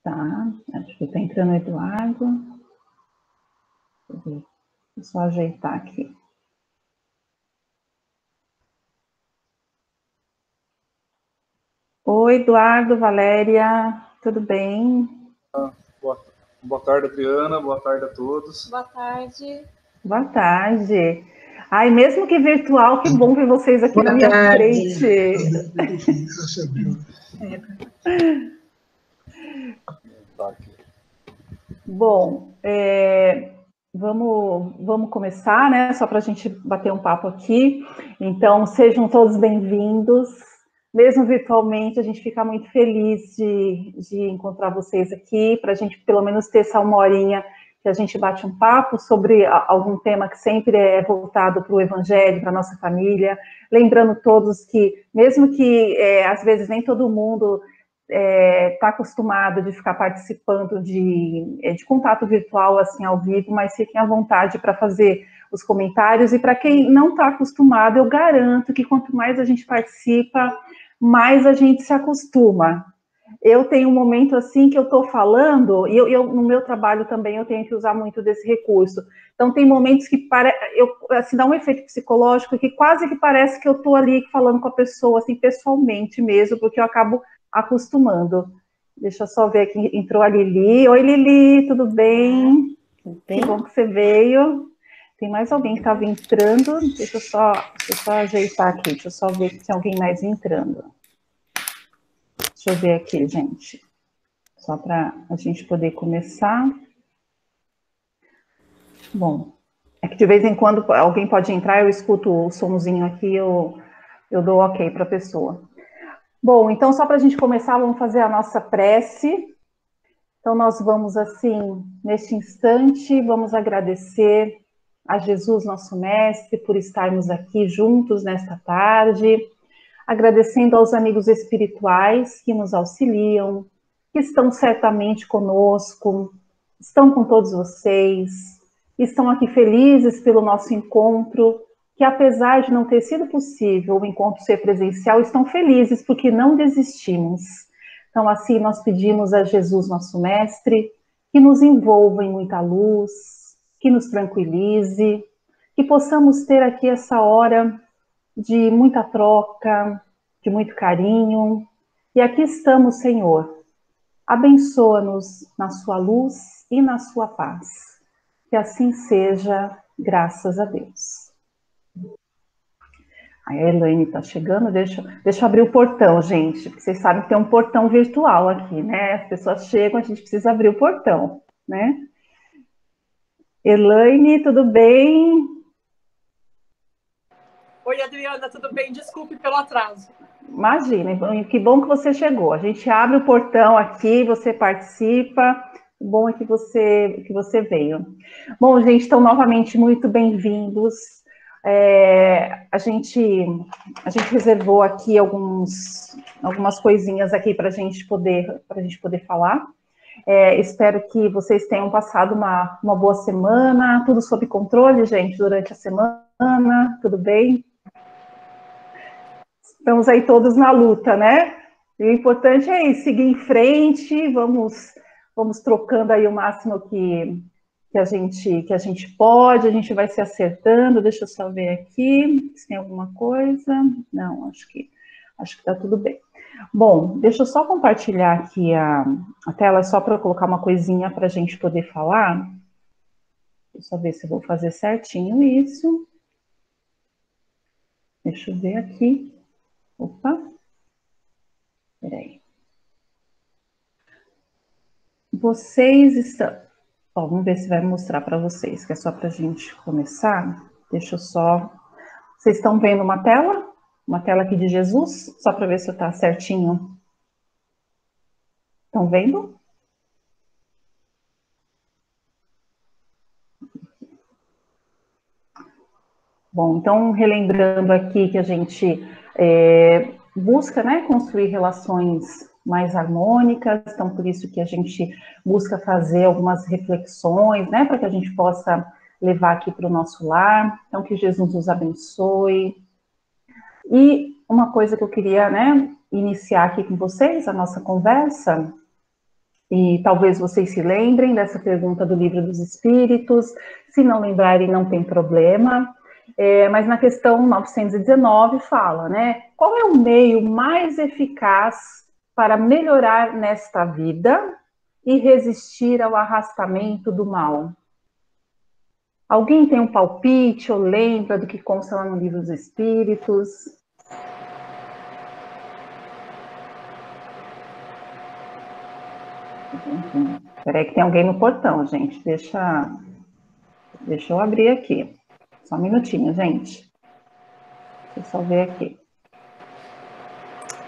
Tá, acho que tá entrando o Eduardo. Deixa eu ver. Vou só ajeitar aqui. Oi, Eduardo, Valéria, tudo bem? Boa tarde, Adriana. Boa tarde a todos. Boa tarde. Boa tarde. Ai, mesmo que virtual, que bom ver vocês aqui na minha frente. Bom, vamos começar, né? Só para a gente bater um papo aqui. Então, sejam todos bem-vindos. Mesmo virtualmente, a gente fica muito feliz de encontrar vocês aqui, para a gente pelo menos ter essa uma horinha que a gente bate um papo sobre algum tema que sempre é voltado para o Evangelho, para a nossa família. Lembrando todos que, mesmo que às vezes nem todo mundo está acostumado de ficar participando de contato virtual, assim, ao vivo, mas fiquem à vontade para fazer os comentários. E para quem não está acostumado, eu garanto que quanto mais a gente participa, mais a gente se acostuma. Eu tenho um momento assim que eu estou falando, e eu no meu trabalho também eu tenho que usar muito desse recurso. Então tem momentos que assim, dá um efeito psicológico que quase que parece que eu estou ali falando com a pessoa, assim, pessoalmente mesmo, porque eu acabo acostumando. Deixa eu só ver aqui, entrou a Lili. Oi, Lili, tudo bem? Tudo bem? Que bom que você veio. Tem mais alguém que estava entrando. Deixa eu só ajeitar aqui, deixa eu só ver se tem alguém mais entrando. Deixa eu ver aqui, gente. Só para a gente poder começar. Bom, é que de vez em quando alguém pode entrar, eu escuto o somzinho aqui, eu dou ok para a pessoa. Bom, então só para a gente começar, vamos fazer a nossa prece. Então nós vamos assim, neste instante, vamos agradecer a Jesus, nosso Mestre, por estarmos aqui juntos nesta tarde, agradecendo aos amigos espirituais que nos auxiliam, que estão certamente conosco, estão com todos vocês, estão aqui felizes pelo nosso encontro, que apesar de não ter sido possível o encontro ser presencial, estão felizes porque não desistimos. Então, assim, nós pedimos a Jesus, nosso Mestre, que nos envolva em muita luz, que nos tranquilize, que possamos ter aqui essa hora de muita troca, de muito carinho. E aqui estamos, Senhor. Abençoa-nos na sua luz e na sua paz. Que assim seja, graças a Deus. A Elaine está chegando, deixa eu abrir o portão, gente, porque vocês sabem que tem um portão virtual aqui, né? As pessoas chegam, a gente precisa abrir o portão, né? Elaine, tudo bem? Oi, Adriana, tudo bem? Desculpe pelo atraso. Imagina, que bom que você chegou. A gente abre o portão aqui, você participa. O bom é que você veio. Bom, gente, então, novamente, muito bem-vindos. A gente reservou aqui algumas coisinhas aqui para a gente poder falar. Espero que vocês tenham passado uma boa semana, tudo sob controle, gente, durante a semana, tudo bem? Estamos aí todos na luta, né? E o importante é isso, seguir em frente, vamos trocando aí o máximo que a gente pode, a gente vai se acertando. Deixa eu só ver aqui se tem alguma coisa. Não, acho que está tudo bem. Bom, deixa eu só compartilhar aqui a tela, só para eu colocar uma coisinha para a gente poder falar. Deixa eu só ver se eu vou fazer certinho isso. Deixa eu ver aqui. Opa. Peraí. Vocês estão... Ó, vamos ver se vai mostrar para vocês, que é só para a gente começar. Deixa eu só... Vocês estão vendo uma tela? Uma tela aqui de Jesus? Só para ver se está certinho. Estão vendo? Bom, então, relembrando aqui que a gente busca, né, construir relações mais harmônicas, então por isso que a gente busca fazer algumas reflexões, né, para que a gente possa levar aqui para o nosso lar, então que Jesus nos abençoe. E uma coisa que eu queria, né, iniciar aqui com vocês, a nossa conversa, E talvez vocês se lembrem dessa pergunta do Livro dos Espíritos. Se não lembrarem, não tem problema. Mas na questão 919 fala, né? Qual é o meio mais eficaz para melhorar nesta vida e resistir ao arrastamento do mal? Alguém tem um palpite ou lembra do que consta lá no Livro dos Espíritos? Espera que tem alguém no portão, gente. Deixa eu abrir aqui. Só um minutinho, gente. Deixa eu só ver aqui.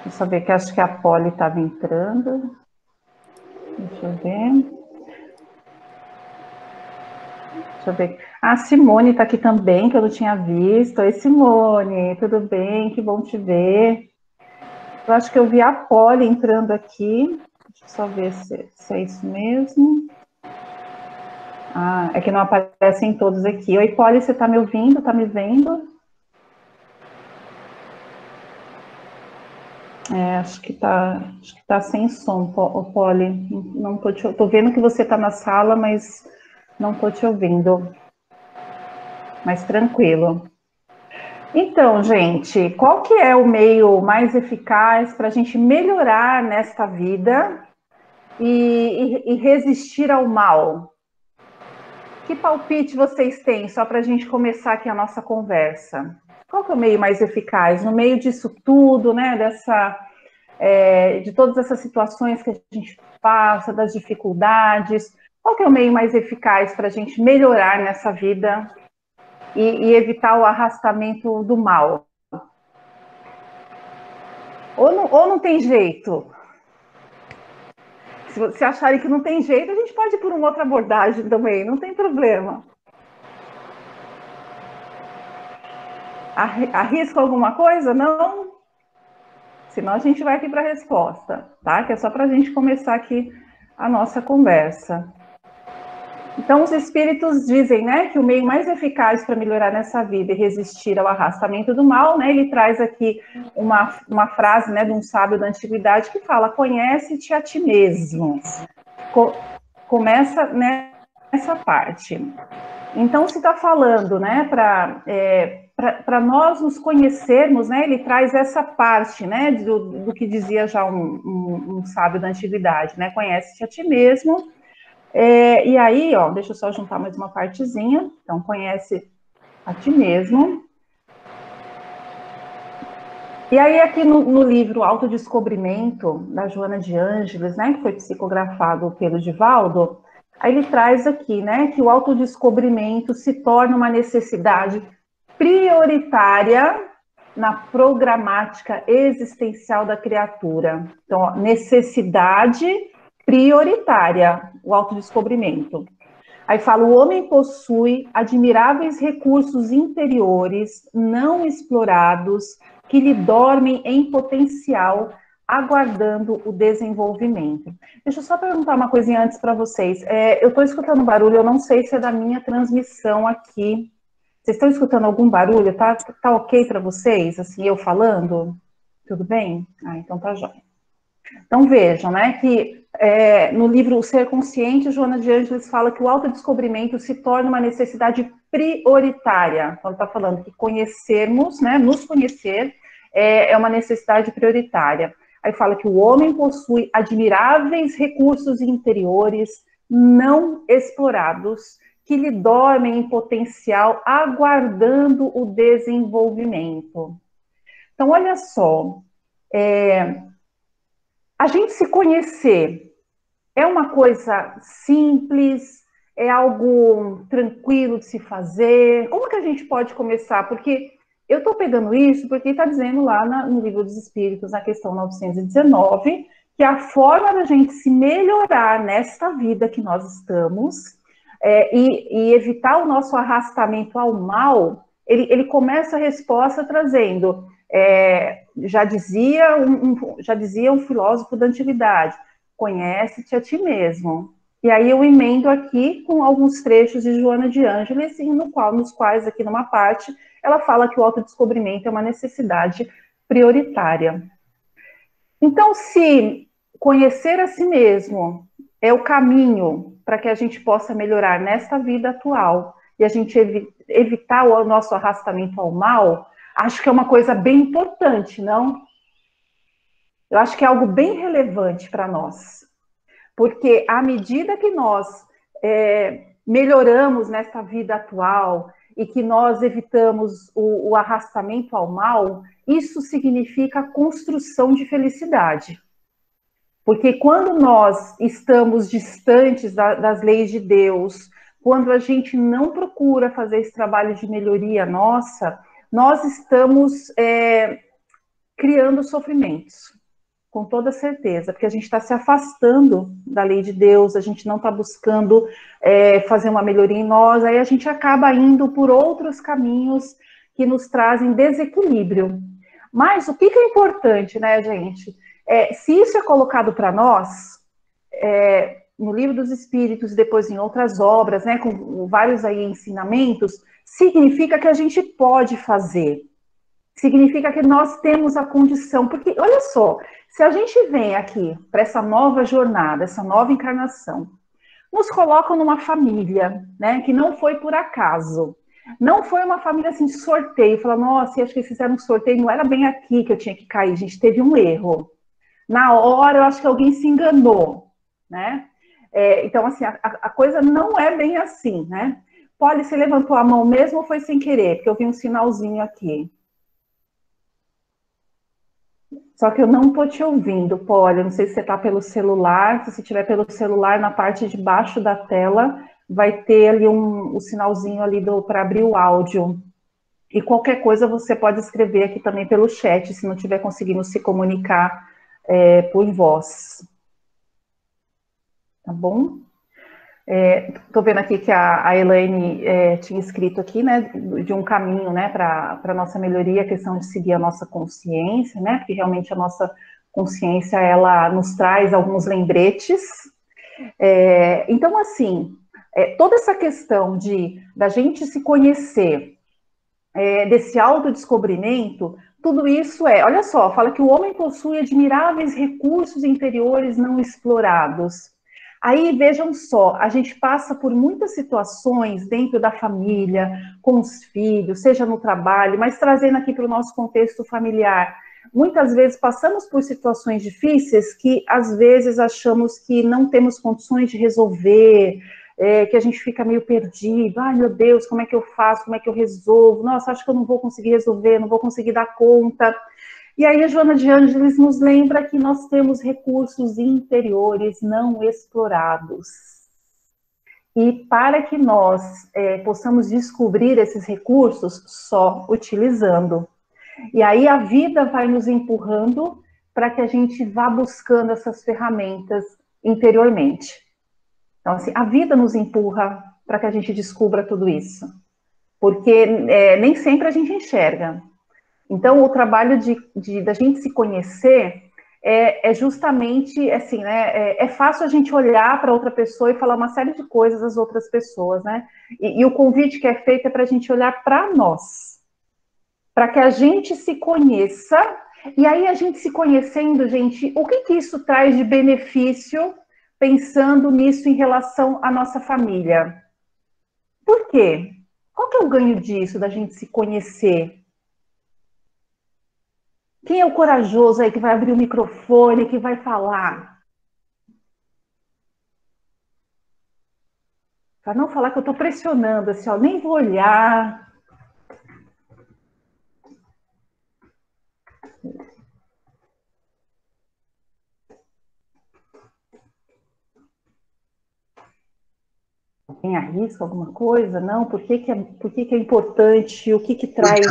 Deixa eu só ver que acho que a Polly estava entrando. Deixa eu ver. Deixa eu ver. A Simone está aqui também, que eu não tinha visto. Oi, Simone, tudo bem? Que bom te ver. Eu acho que eu vi a Polly entrando aqui. Deixa eu só ver se é isso mesmo. Ah, é que não aparecem todos aqui. Oi, Polly, você está me ouvindo? Está me vendo? Acho que tá sem som, Polly. Não tô vendo que você está na sala, mas não estou te ouvindo. Mas tranquilo. Então, gente, qual que é o meio mais eficaz para a gente melhorar nesta vida e resistir ao mal? Que palpite vocês têm, só para a gente começar aqui a nossa conversa? Qual que é o meio mais eficaz? No meio disso tudo, né, de todas essas situações que a gente passa, das dificuldades, qual que é o meio mais eficaz para a gente melhorar nessa vida e evitar o arrastamento do mal? Ou não tem jeito? Se acharem que não tem jeito, a gente pode ir por uma outra abordagem também, não tem problema. Arrisca alguma coisa? Não? Senão a gente vai aqui para a resposta, tá? Que é só para a gente começar aqui a nossa conversa. Então, os espíritos dizem, né, que o meio mais eficaz para melhorar nessa vida e resistir ao arrastamento do mal, né, ele traz aqui uma frase, né, de um sábio da antiguidade que fala: conhece-te a ti mesmo. Começa nessa parte. Então, se está falando, né, para nós nos conhecermos, né, ele traz essa parte, né, do que dizia já um sábio da antiguidade, né, conhece-te a ti mesmo. E aí, ó, deixa eu só juntar mais uma partezinha. Então, conhece a ti mesmo. E aí, aqui no livro Autodescobrimento, da Joana de Ângeles, né, que foi psicografado pelo Divaldo, aí ele traz aqui, né, que o autodescobrimento se torna uma necessidade prioritária na programática existencial da criatura. Então, ó, necessidade prioritária, o autodescobrimento. Aí fala: o homem possui admiráveis recursos interiores não explorados que lhe dormem em potencial, aguardando o desenvolvimento. Deixa eu só perguntar uma coisinha antes para vocês. Eu estou escutando barulho, eu não sei se é da minha transmissão aqui. Vocês estão escutando algum barulho? Tá ok para vocês, assim, eu falando? Tudo bem? Ah, então tá jóia. Então vejam, né, que no livro O Ser Consciente, Joana de Ângeles fala que o autodescobrimento se torna uma necessidade prioritária. Então, está falando que conhecermos, né, nos conhecer, é uma necessidade prioritária. Aí fala que o homem possui admiráveis recursos interiores não explorados, que lhe dormem em potencial, aguardando o desenvolvimento. Então, olha só, a gente se conhecer é uma coisa simples, é algo tranquilo de se fazer? Como que a gente pode começar? Porque eu estou pegando isso porque está dizendo lá no Livro dos Espíritos, na questão 919, que a forma da gente se melhorar nesta vida que nós estamos e evitar o nosso arrastamento ao mal, ele começa a resposta trazendo... já dizia um filósofo da antiguidade: conhece-te a ti mesmo. E aí eu emendo aqui com alguns trechos de Joana de Ângeles, nos quais aqui numa parte ela fala que o autodescobrimento é uma necessidade prioritária. Então, se conhecer a si mesmo é o caminho para que a gente possa melhorar nesta vida atual e a gente evitar o nosso arrastamento ao mal, acho que é uma coisa bem importante, não? Eu acho que é algo bem relevante para nós. Porque à medida que nós melhoramos nessa vida atual e que nós evitamos o arrastamento ao mal, isso significa a construção de felicidade. Porque quando nós estamos distantes das leis de Deus, quando a gente não procura fazer esse trabalho de melhoria nossa, nós estamos criando sofrimentos, com toda certeza, porque a gente está se afastando da lei de Deus, a gente não está buscando fazer uma melhoria em nós, aí a gente acaba indo por outros caminhos que nos trazem desequilíbrio. Mas o que é importante, né, gente? Se isso é colocado para nós, no Livro dos Espíritos, depois em outras obras, né, com vários aí ensinamentos, significa que a gente pode fazer. Significa que nós temos a condição, porque, olha só, se a gente vem aqui para essa nova jornada, essa nova encarnação, nos colocam numa família, né, que não foi por acaso, não foi uma família assim de sorteio, fala, nossa, acho que eles fizeram um sorteio, não era bem aqui que eu tinha que cair, a gente teve um erro. Na hora, eu acho que alguém se enganou, né? Então, assim, a coisa não é bem assim, né? Polly, você levantou a mão mesmo ou foi sem querer? Porque eu vi um sinalzinho aqui. Só que eu não estou te ouvindo, Polly. Eu não sei se você está pelo celular. Se você estiver pelo celular, na parte de baixo da tela, vai ter ali o sinalzinho ali para abrir o áudio. E qualquer coisa você pode escrever aqui também pelo chat, se não estiver conseguindo se comunicar por voz. Tá bom? Estou vendo aqui que a Elaine tinha escrito aqui, né, de um caminho, né, para a nossa melhoria, a questão de seguir a nossa consciência, né, porque realmente a nossa consciência, ela nos traz alguns lembretes. Então, assim, toda essa questão da gente se conhecer, desse autodescobrimento, tudo isso olha só, fala que o homem possui admiráveis recursos interiores não explorados. Aí, vejam só, a gente passa por muitas situações dentro da família, com os filhos, seja no trabalho, mas trazendo aqui para o nosso contexto familiar. Muitas vezes passamos por situações difíceis que, às vezes, achamos que não temos condições de resolver, que a gente fica meio perdido. Ai, meu Deus, como é que eu faço? Como é que eu resolvo? Nossa, acho que eu não vou conseguir resolver, não vou conseguir dar conta. E aí a Joana de Ângeles nos lembra que nós temos recursos interiores não explorados. E para que nós possamos descobrir esses recursos, só utilizando. E aí a vida vai nos empurrando para que a gente vá buscando essas ferramentas interiormente. Então, assim, a vida nos empurra para que a gente descubra tudo isso. Porque nem sempre a gente enxerga. Então, o trabalho da gente se conhecer é justamente, assim, né, é fácil a gente olhar para outra pessoa e falar uma série de coisas das outras pessoas, né? E o convite que é feito é para a gente olhar para nós, para que a gente se conheça, e aí a gente se conhecendo, gente, o que isso traz de benefício, pensando nisso em relação à nossa família? Por quê? Qual que é o ganho disso, da gente se conhecer? Quem é o corajoso aí que vai abrir o microfone, que vai falar? Para não falar que eu estou pressionando, assim, ó, nem vou olhar. Alguém arrisca alguma coisa? Não? Por que é importante? O que traz?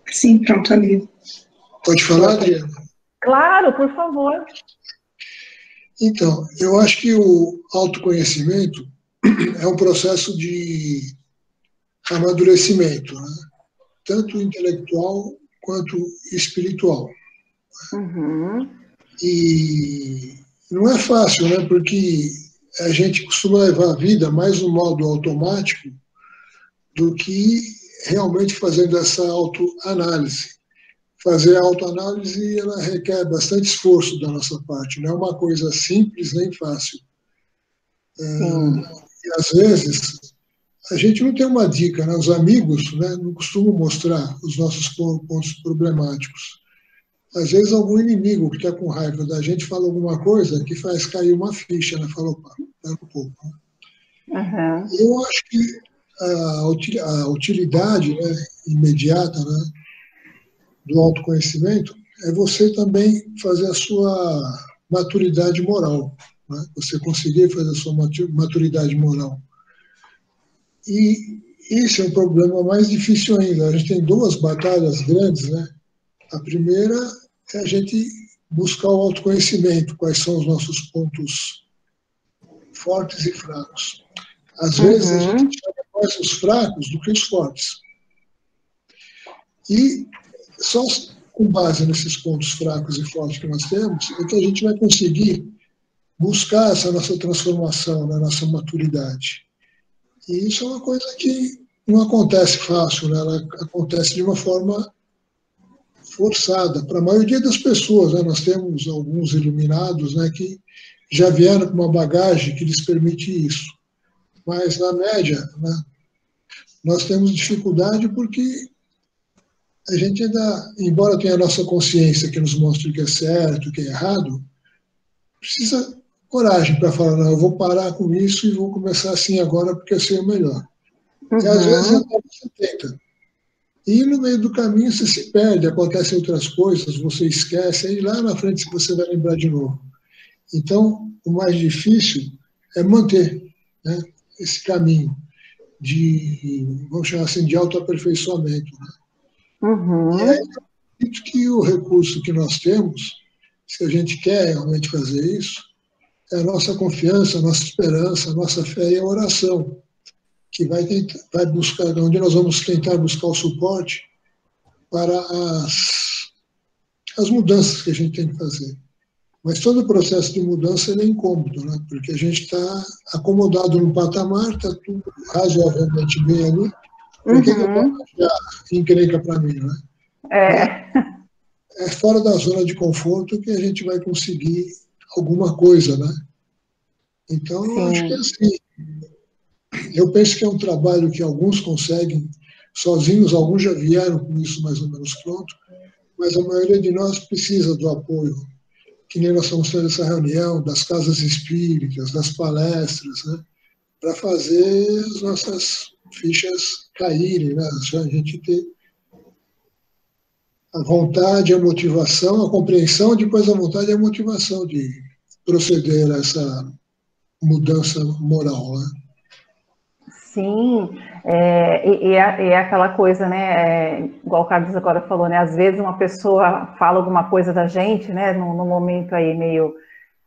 Sim, pronto, ali. Pode falar, Adriana? Claro, por favor. Então, eu acho que o autoconhecimento é um processo de amadurecimento, né? Tanto intelectual quanto espiritual. Uhum. E não é fácil, né? Porque a gente costuma levar a vida mais no modo automático do que realmente fazendo essa autoanálise, fazer a autoanálise, ela requer bastante esforço da nossa parte, não é uma coisa simples nem fácil. E às vezes, a gente não tem uma dica, né? Os amigos, né, não costumam mostrar os nossos pontos problemáticos. Às vezes, algum inimigo que está com raiva da gente fala alguma coisa que faz cair uma ficha, né? Fala, opa, espera um pouco. Né? Uhum. Eu acho que a utilidade, né, imediata, né, do autoconhecimento é você também fazer a sua maturidade moral, né? Você conseguir fazer a sua maturidade moral. E esse é um problema mais difícil ainda. A gente tem duas batalhas grandes, né? A primeira é a gente buscar o autoconhecimento, quais são os nossos pontos fortes e fracos. Às vezes a gente chama mais os fracos do que os fortes. E só com base nesses pontos fracos e fortes que nós temos é que a gente vai conseguir buscar essa nossa transformação, na nossa maturidade. E isso é uma coisa que não acontece fácil, né? Ela acontece de uma forma forçada. Para a maioria das pessoas, né? Nós temos alguns iluminados, né, que já vieram com uma bagagem que lhes permite isso. Mas, na média, né, nós temos dificuldade porque a gente ainda, embora tenha a nossa consciência que nos mostre o que é certo, o que é errado, precisa coragem para falar, não, eu vou parar com isso e vou começar assim agora porque eu sei o melhor. E às vezes até você tenta. E no meio do caminho você se perde, acontecem outras coisas, você esquece, aí lá na frente você vai lembrar de novo. Então, o mais difícil é manter, né, esse caminho de, vamos chamar assim, de autoaperfeiçoamento. Né? E aí, eu acredito que o recurso que nós temos, se a gente quer realmente fazer isso, é a nossa confiança, a nossa esperança, a nossa fé e a oração, que vai buscar, onde nós vamos tentar buscar o suporte para as mudanças que a gente tem que fazer. Mas todo o processo de mudança é incômodo, né? Porque a gente está acomodado num patamar, está tudo razoavelmente bem ali. Por que eu vou achar encrenca para mim, né? É fora da zona de conforto que a gente vai conseguir alguma coisa, né? Então, eu acho que é assim. Eu penso que é um trabalho que alguns conseguem sozinhos, alguns já vieram com isso mais ou menos pronto, mas a maioria de nós precisa do apoio, que nem nós estamos tendo essa reunião, das casas espíritas, das palestras, né, para fazer as nossas fichas caírem, né, a gente ter a vontade, a motivação, a compreensão, depois a vontade e a motivação de proceder a essa mudança moral, né? Sim, é aquela coisa, né, igual o Carlos agora falou, né, às vezes uma pessoa fala alguma coisa da gente, né, no momento aí meio,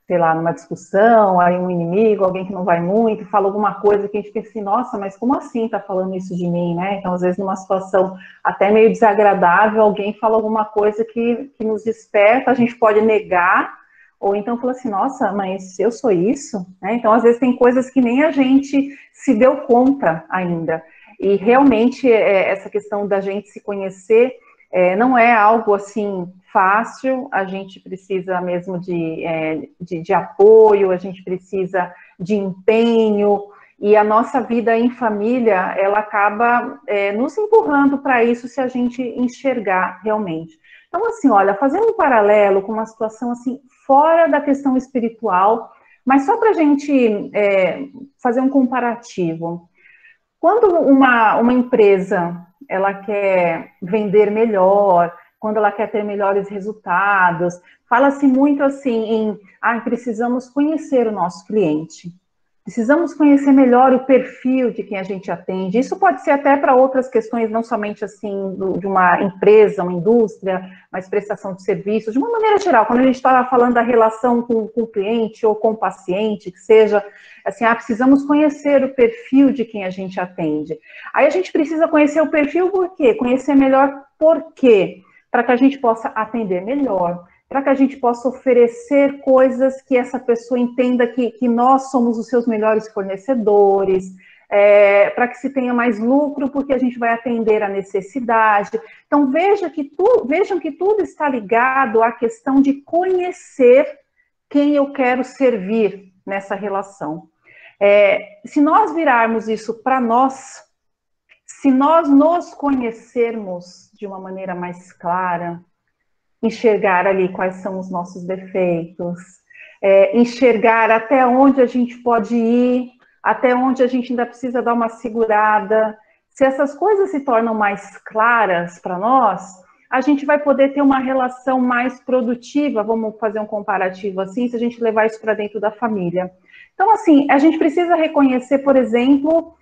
sei lá, numa discussão, aí um inimigo, alguém que não vai muito, fala alguma coisa que a gente fica assim, nossa, mas como assim tá falando isso de mim, né? Então, às vezes, numa situação até meio desagradável, alguém fala alguma coisa que nos desperta, a gente pode negar, ou então fala assim, nossa, mas eu sou isso? Né? Então, às vezes, tem coisas que nem a gente se deu conta ainda. E, realmente, essa questão da gente se conhecer não é algo, assim, fácil, a gente precisa mesmo de apoio, a gente precisa de empenho, e a nossa vida em família, ela acaba nos empurrando para isso se a gente enxergar realmente. Então, assim, olha, fazendo um paralelo com uma situação, assim, fora da questão espiritual, mas só para a gente fazer um comparativo. Quando uma empresa, ela quer vender melhor, quando ela quer ter melhores resultados, fala-se muito assim em precisamos conhecer o nosso cliente. Precisamos conhecer melhor o perfil de quem a gente atende. Isso pode ser até para outras questões, não somente assim de uma empresa, uma indústria, mas prestação de serviços, de uma maneira geral. Quando a gente está falando da relação com o cliente ou com o paciente, que seja assim, precisamos conhecer o perfil de quem a gente atende. Aí a gente precisa conhecer o perfil por quê? Conhecer melhor por quê? Para que a gente possa atender melhor, para que a gente possa oferecer coisas que essa pessoa entenda que nós somos os seus melhores fornecedores, para que se tenha mais lucro, porque a gente vai atender a necessidade. Então, vejam que tudo está ligado à questão de conhecer quem eu quero servir nessa relação. Se nós virarmos isso para nós, se nós nos conhecermos de uma maneira mais clara, enxergar ali quais são os nossos defeitos, enxergar até onde a gente pode ir, até onde a gente ainda precisa dar uma segurada. Se essas coisas se tornam mais claras para nós, a gente vai poder ter uma relação mais produtiva, vamos fazer um comparativo assim, se a gente levar isso para dentro da família. Então, assim, a gente precisa reconhecer, por exemplo,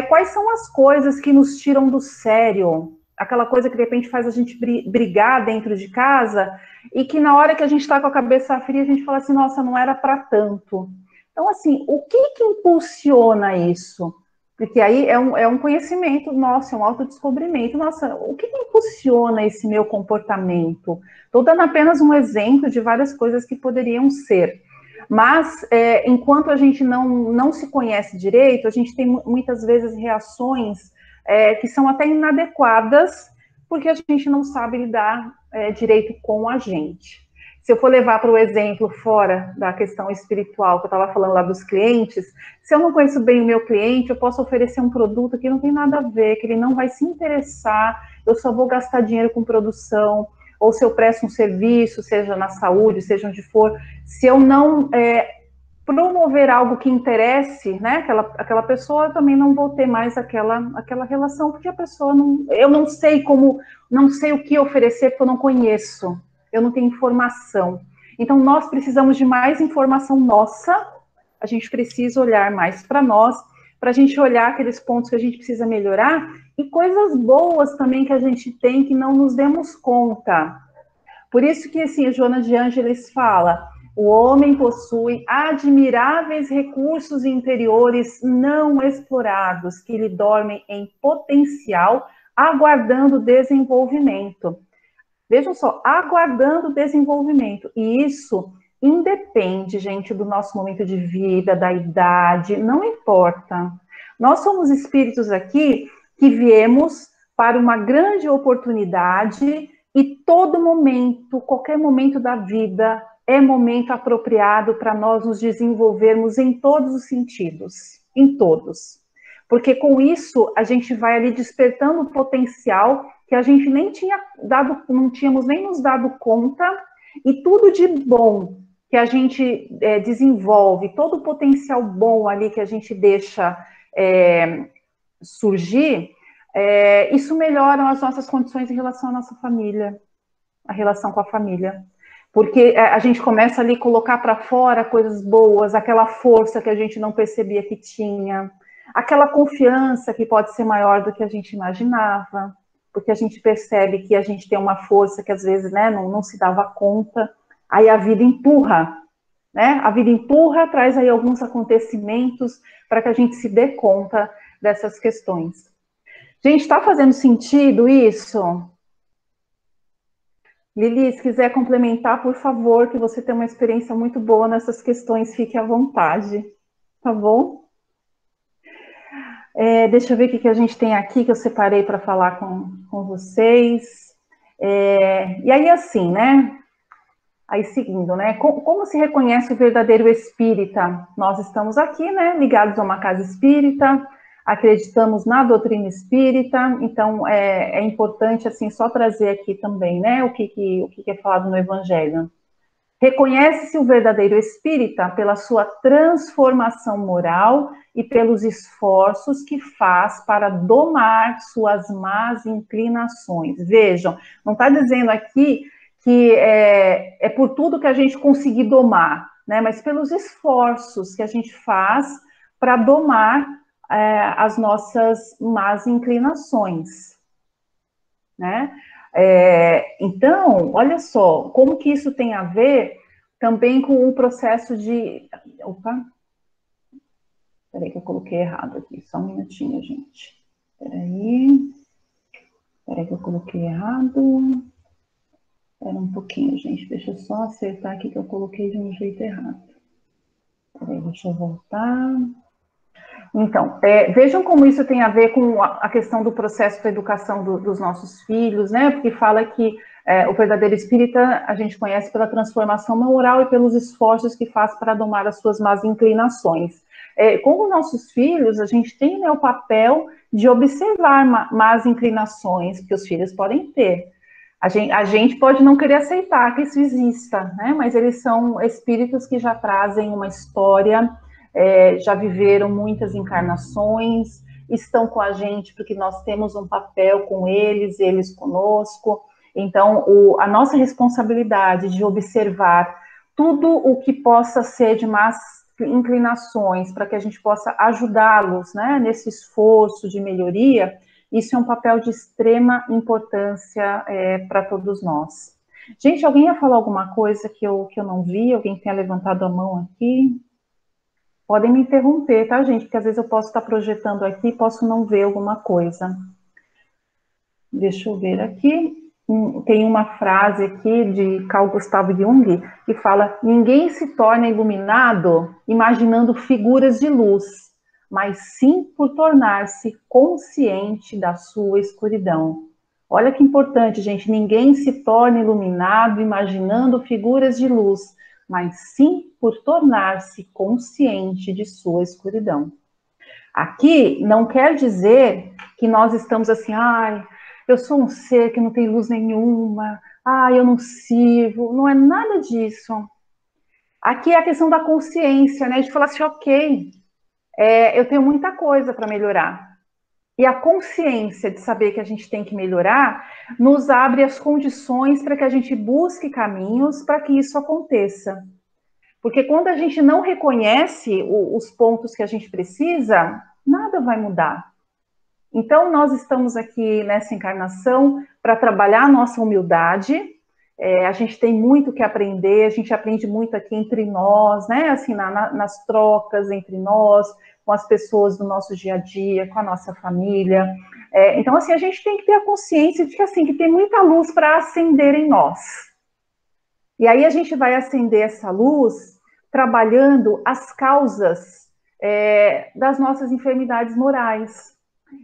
quais são as coisas que nos tiram do sério, aquela coisa que de repente faz a gente brigar dentro de casa, e que na hora que a gente está com a cabeça fria, a gente fala assim, nossa, não era para tanto. Então, assim, o que impulsiona isso? Porque aí é um conhecimento nosso, é um autodescobrimento. Nossa, o que impulsiona esse meu comportamento? Estou dando apenas um exemplo de várias coisas que poderiam ser. Mas, enquanto a gente não se conhece direito, a gente tem muitas vezes reações que são até inadequadas, porque a gente não sabe lidar direito com a gente. Se eu for levar para o exemplo fora da questão espiritual, que eu estava falando lá dos clientes, se eu não conheço bem o meu cliente, eu posso oferecer um produto que não tem nada a ver, que ele não vai se interessar, eu só vou gastar dinheiro com produção, ou se eu presto um serviço, seja na saúde, seja onde for, se eu não promover algo que interesse, né, aquela pessoa, eu também não vou ter mais aquela relação, porque a pessoa eu não sei o que oferecer, porque eu não conheço. Eu não tenho informação. Então, nós precisamos de mais informação nossa, a gente precisa olhar mais para nós, para a gente olhar aqueles pontos que a gente precisa melhorar, e coisas boas também que a gente tem que não nos demos conta. Por isso que, assim, a Joana de Ângeles fala, o homem possui admiráveis recursos interiores não explorados, que lhe dormem em potencial, aguardando desenvolvimento. Vejam só, aguardando desenvolvimento. E isso independe, gente, do nosso momento de vida, da idade, não importa. Nós somos espíritos aqui que viemos para uma grande oportunidade e todo momento, qualquer momento da vida, é momento apropriado para nós nos desenvolvermos em todos os sentidos, em todos. Porque com isso a gente vai ali despertando o potencial que a gente nem tinha dado, não tínhamos nem nos dado conta, e tudo de bom que a gente desenvolve, todo o potencial bom ali que a gente deixa surgir, isso melhora as nossas condições em relação à nossa família, a relação com a família. Porque a gente começa ali a colocar para fora coisas boas, aquela força que a gente não percebia que tinha, aquela confiança que pode ser maior do que a gente imaginava, porque a gente percebe que a gente tem uma força que às vezes, né, não se dava conta, aí a vida empurra, né? A vida empurra, traz aí alguns acontecimentos para que a gente se dê conta dessas questões. Gente, está fazendo sentido isso? Lili, se quiser complementar, por favor, que você tem uma experiência muito boa nessas questões, fique à vontade, tá bom? Deixa eu ver o que a gente tem aqui, que eu separei para falar com vocês. E aí, assim, né? Aí, seguindo, né? Como se reconhece o verdadeiro espírita? Nós estamos aqui, né? Ligados a uma casa espírita, acreditamos na doutrina espírita, então é importante, assim, só trazer aqui também, né? O que é falado no Evangelho. Reconhece-se o verdadeiro espírita pela sua transformação moral e pelos esforços que faz para domar suas más inclinações. Vejam, não está dizendo aqui que é por tudo que a gente conseguir domar, né? Mas pelos esforços que a gente faz para domar as nossas más inclinações, né? Então, olha só, como que isso tem a ver também com o processo de... Opa! Peraí que eu coloquei errado aqui, só um minutinho, gente. Peraí que eu coloquei errado. Espera um pouquinho, gente, deixa eu só acertar aqui que eu coloquei de um jeito errado. Peraí, deixa eu voltar. Então, vejam como isso tem a ver com a questão do processo da educação dos nossos filhos, né? Porque fala que o verdadeiro espírita a gente conhece pela transformação moral e pelos esforços que faz para domar as suas más inclinações. Com os nossos filhos, a gente tem, né, o papel de observar más inclinações que os filhos podem ter. A gente pode não querer aceitar que isso exista, né? Mas eles são espíritos que já trazem uma história, já viveram muitas encarnações, estão com a gente porque nós temos um papel com eles, eles conosco. Então, a nossa responsabilidade de observar tudo o que possa ser de más inclinações, para que a gente possa ajudá-los, né, nesse esforço de melhoria, isso é um papel de extrema importância para todos nós. Gente, alguém ia falar alguma coisa que eu não vi? Alguém tenha levantado a mão aqui? Podem me interromper, tá, gente? Porque às vezes eu posso estar projetando aqui e posso não ver alguma coisa. Deixa eu ver aqui. Tem uma frase aqui de Carl Gustav Jung que fala: ninguém se torna iluminado imaginando figuras de luz, mas sim por tornar-se consciente da sua escuridão. Olha que importante, gente. Ninguém se torna iluminado imaginando figuras de luz, mas sim por tornar-se consciente de sua escuridão. Aqui não quer dizer que nós estamos assim, eu sou um ser que não tem luz nenhuma, eu não sirvo, não é nada disso. Aqui é a questão da consciência, né? De falar assim, ok, eu tenho muita coisa para melhorar. E a consciência de saber que a gente tem que melhorar nos abre as condições para que a gente busque caminhos para que isso aconteça. Porque quando a gente não reconhece os pontos que a gente precisa, nada vai mudar. Então, nós estamos aqui nessa encarnação para trabalhar a nossa humildade. A gente tem muito que aprender, a gente aprende muito aqui entre nós, né? Assim, nas trocas entre nós, com as pessoas do nosso dia a dia, com a nossa família. Então, assim, a gente tem que ter a consciência de que, assim, que tem muita luz para acender em nós. E aí a gente vai acender essa luz trabalhando as causas das nossas enfermidades morais.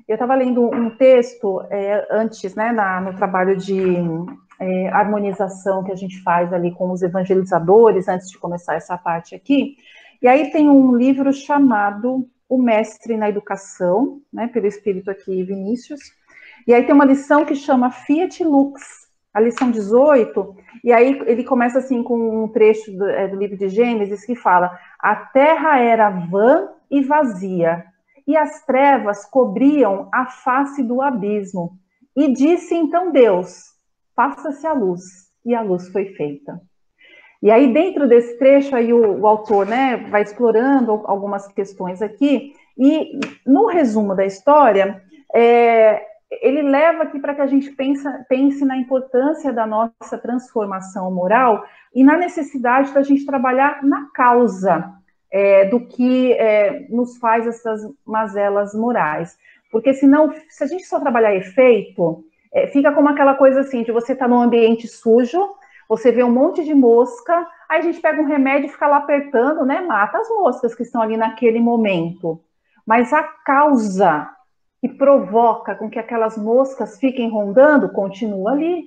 Eu estava lendo um texto antes, né, no trabalho de harmonização que a gente faz ali com os evangelizadores, antes de começar essa parte aqui, e aí tem um livro chamado O Mestre na Educação, né, pelo espírito aqui Vinícius, e aí tem uma lição que chama Fiat Lux, a lição 18, e aí ele começa assim com um trecho do livro de Gênesis que fala: a terra era vã e vazia, e as trevas cobriam a face do abismo. E disse então Deus: faça-se a luz. E a luz foi feita. E aí dentro desse trecho aí o autor, né, vai explorando algumas questões aqui, e no resumo da história, ele leva aqui para que a gente pense na importância da nossa transformação moral e na necessidade da gente trabalhar na causa do que nos faz essas mazelas morais. Porque senão, se a gente só trabalhar efeito, fica como aquela coisa assim, de você estar num ambiente sujo, você vê um monte de mosca, aí a gente pega um remédio e fica lá apertando, né, mata as moscas que estão ali naquele momento. Mas a causa que provoca com que aquelas moscas fiquem rondando, continua ali.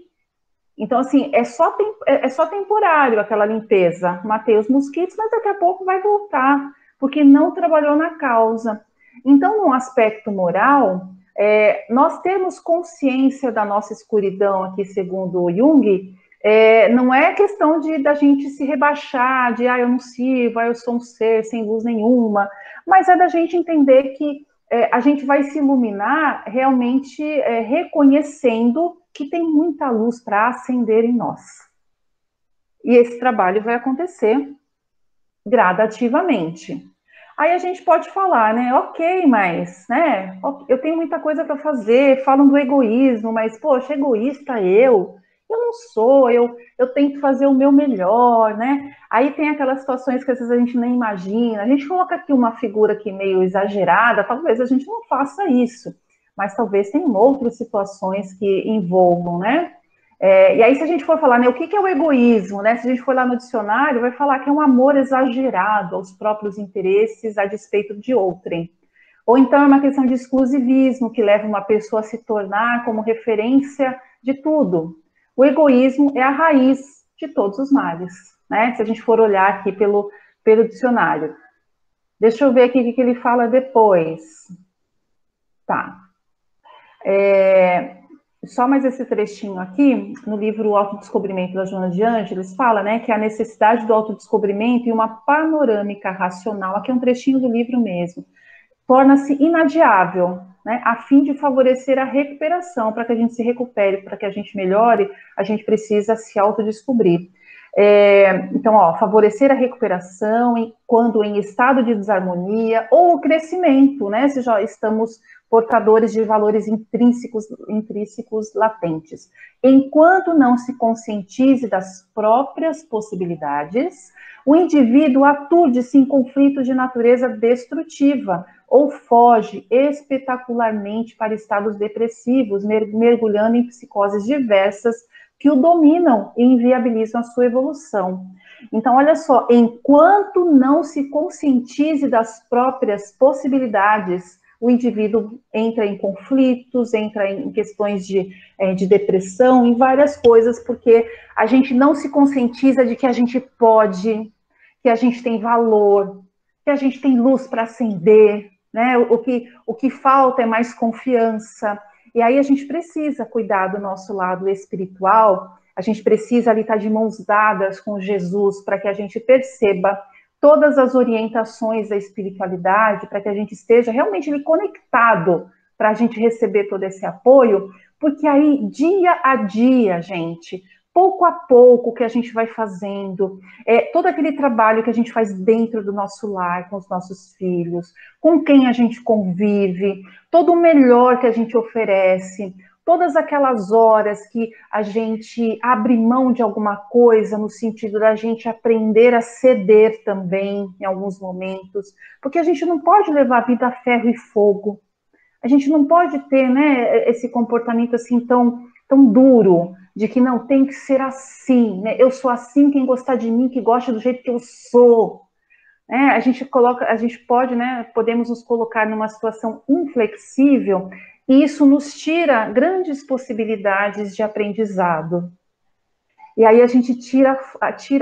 Então, assim, é só temporário aquela limpeza. Matei os mosquitos, mas daqui a pouco vai voltar, porque não trabalhou na causa. Então, no aspecto moral, nós temos consciência da nossa escuridão aqui, segundo o Jung, não é questão da gente se rebaixar, de eu não sirvo, eu sou um ser sem luz nenhuma, mas é da gente entender que a gente vai se iluminar realmente reconhecendo que tem muita luz para acender em nós. E esse trabalho vai acontecer gradativamente. Aí a gente pode falar, né, ok, mas, né, eu tenho muita coisa para fazer, falam do egoísmo, mas, poxa, egoísta eu não sou, eu tento fazer o meu melhor, né? Aí tem aquelas situações que às vezes a gente nem imagina, a gente coloca aqui uma figura aqui meio exagerada, talvez a gente não faça isso, mas talvez tenham outras situações que envolvam, né? E aí se a gente for falar, né, o que é o egoísmo, né? Se a gente for lá no dicionário, vai falar que é um amor exagerado aos próprios interesses a despeito de outrem. Ou então é uma questão de exclusivismo, que leva uma pessoa a se tornar como referência de tudo. O egoísmo é a raiz de todos os males, né? Se a gente for olhar aqui pelo dicionário. Deixa eu ver aqui o que ele fala depois. Tá. Só mais esse trechinho aqui, no livro O Autodescobrimento da Joana de Ângeles, fala, né, que a necessidade do autodescobrimento e uma panorâmica racional, aqui é um trechinho do livro mesmo, torna-se inadiável, né, a fim de favorecer a recuperação. Para que a gente se recupere, para que a gente melhore, a gente precisa se autodescobrir. Então, favorecer a recuperação quando em estado de desarmonia ou o crescimento, né, se já estamos portadores de valores intrínsecos latentes. Enquanto não se conscientize das próprias possibilidades, o indivíduo atua-se em conflitos de natureza destrutiva ou foge espetacularmente para estados depressivos, mergulhando em psicoses diversas que o dominam e inviabilizam a sua evolução. Então, olha só, enquanto não se conscientize das próprias possibilidades, o indivíduo entra em conflitos, entra em questões de depressão, em várias coisas, porque a gente não se conscientiza de que a gente pode, que a gente tem valor, que a gente tem luz para acender, né? O que falta é mais confiança. E aí a gente precisa cuidar do nosso lado espiritual, a gente precisa ali estar de mãos dadas com Jesus para que a gente perceba todas as orientações da espiritualidade, para que a gente esteja realmente ali conectado para a gente receber todo esse apoio, porque aí, dia a dia, gente, pouco a pouco que a gente vai fazendo, todo aquele trabalho que a gente faz dentro do nosso lar, com os nossos filhos, com quem a gente convive, todo o melhor que a gente oferece, todas aquelas horas que a gente abre mão de alguma coisa, no sentido da gente aprender a ceder também, em alguns momentos, porque a gente não pode levar a vida a ferro e fogo, a gente não pode ter, né, esse comportamento assim tão duro, de que não tem que ser assim, né? Eu sou assim, quem gostar de mim, que gosta do jeito que eu sou. A gente pode, né, podemos nos colocar numa situação inflexível, e isso nos tira grandes possibilidades de aprendizado. E aí a gente tira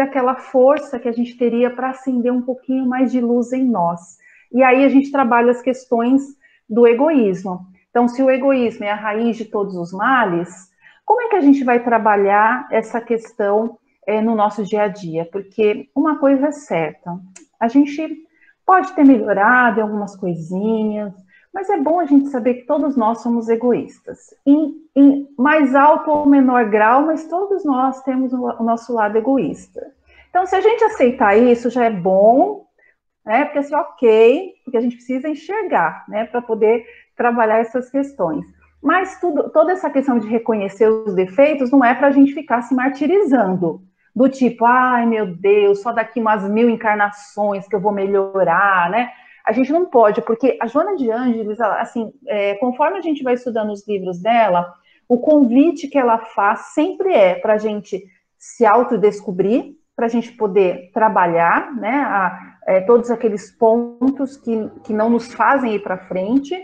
aquela força que a gente teria para acender um pouquinho mais de luz em nós. E aí a gente trabalha as questões do egoísmo. Então, se o egoísmo é a raiz de todos os males, como é que a gente vai trabalhar essa questão no nosso dia a dia? Porque uma coisa é certa, a gente pode ter melhorado em algumas coisinhas, mas é bom a gente saber que todos nós somos egoístas. Em mais alto ou menor grau, mas todos nós temos o nosso lado egoísta. Então, se a gente aceitar isso, já é bom, né? Porque assim, ok, porque a gente precisa enxergar, né? Para poder trabalhar essas questões. Mas toda essa questão de reconhecer os defeitos não é para a gente ficar se martirizando. Do tipo, ai meu Deus, só daqui umas 1000 encarnações que eu vou melhorar, né? A gente não pode, porque a Joana de Ângeles, assim, conforme a gente vai estudando os livros dela, o convite que ela faz sempre é para a gente se autodescobrir, para a gente poder trabalhar, né, todos aqueles pontos que não nos fazem ir para frente,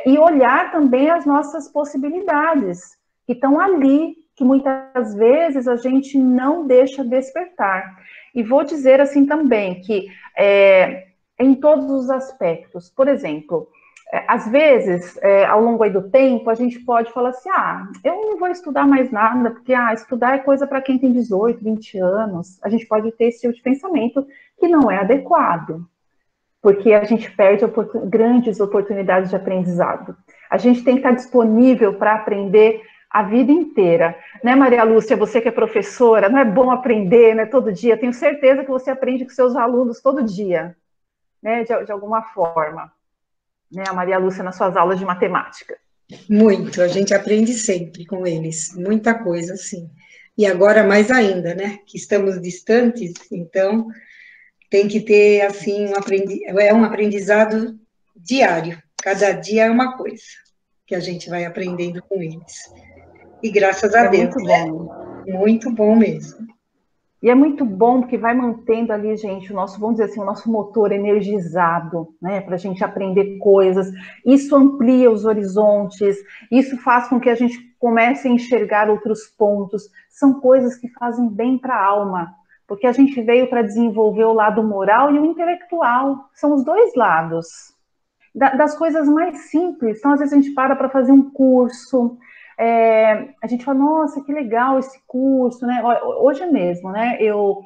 e olhar também as nossas possibilidades, que estão ali, que muitas vezes a gente não deixa despertar. E vou dizer assim também, que em todos os aspectos, por exemplo, às vezes, ao longo aí do tempo, a gente pode falar assim, eu não vou estudar mais nada, porque estudar é coisa para quem tem 18, 20 anos. A gente pode ter esse tipo de pensamento que não é adequado, porque a gente perde grandes oportunidades de aprendizado. A gente tem que estar disponível para aprender a vida inteira. Né, Maria Lúcia, você que é professora, não é bom aprender, né, todo dia? Tenho certeza que você aprende com seus alunos todo dia, né, de alguma forma. Né, a Maria Lúcia nas suas aulas de matemática. Muito, a gente aprende sempre com eles, muita coisa, sim. E agora mais ainda, né, que estamos distantes, então tem que ter, assim, um aprendizado diário, cada dia é uma coisa que a gente vai aprendendo com eles. E graças a Deus, muito bom. Muito bom mesmo. E é muito bom porque vai mantendo ali, gente, o nosso, vamos dizer assim, o nosso motor energizado, né, para a gente aprender coisas. Isso amplia os horizontes, isso faz com que a gente comece a enxergar outros pontos. São coisas que fazem bem para a alma, porque a gente veio para desenvolver o lado moral e o intelectual. São os dois lados. Das coisas mais simples. Então, às vezes a gente para fazer um curso, a gente fala, nossa, que legal esse curso, né? Hoje mesmo, né? Eu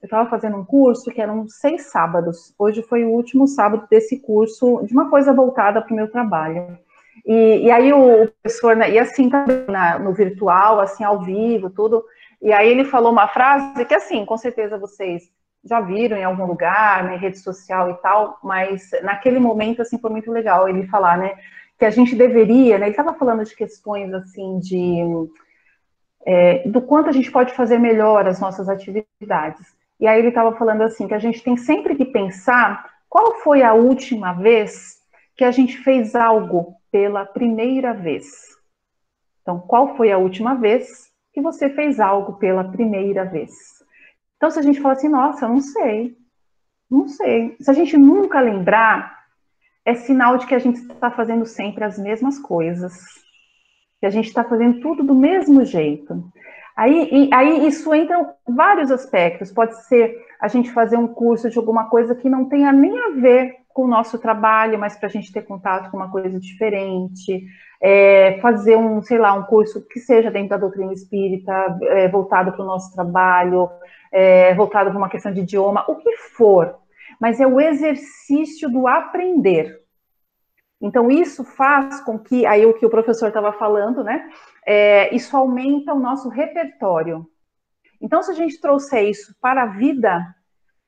estava fazendo um curso que eram 6 sábados. Hoje foi o último sábado desse curso, de uma coisa voltada para o meu trabalho. E aí o professor, né, e assim também no virtual, assim, ao vivo, tudo. E aí ele falou uma frase que, assim, com certeza vocês já viram em algum lugar, na rede social e tal, mas naquele momento, assim, foi muito legal ele falar, né, que a gente deveria, né, ele estava falando de questões, assim, do quanto a gente pode fazer melhor as nossas atividades. E aí ele estava falando, assim, que a gente tem sempre que pensar qual foi a última vez que a gente fez algo pela primeira vez. Então, qual foi a última vez que você fez algo pela primeira vez? Então, se a gente fala assim, nossa, eu não sei. Não sei. Se a gente nunca lembrar, é sinal de que a gente está fazendo sempre as mesmas coisas. Que a gente está fazendo tudo do mesmo jeito. Aí isso entra em vários aspectos. Pode ser a gente fazer um curso de alguma coisa que não tenha nem a ver com o nosso trabalho, mas para a gente ter contato com uma coisa diferente. Fazer sei lá, um curso que seja dentro da doutrina espírita, voltado para o nosso trabalho, voltado para uma questão de idioma, o que for. Mas é o exercício do aprender. Então, isso faz com que, aí o que o professor estava falando, né? Isso aumenta o nosso repertório. Então, se a gente trouxer isso para a vida,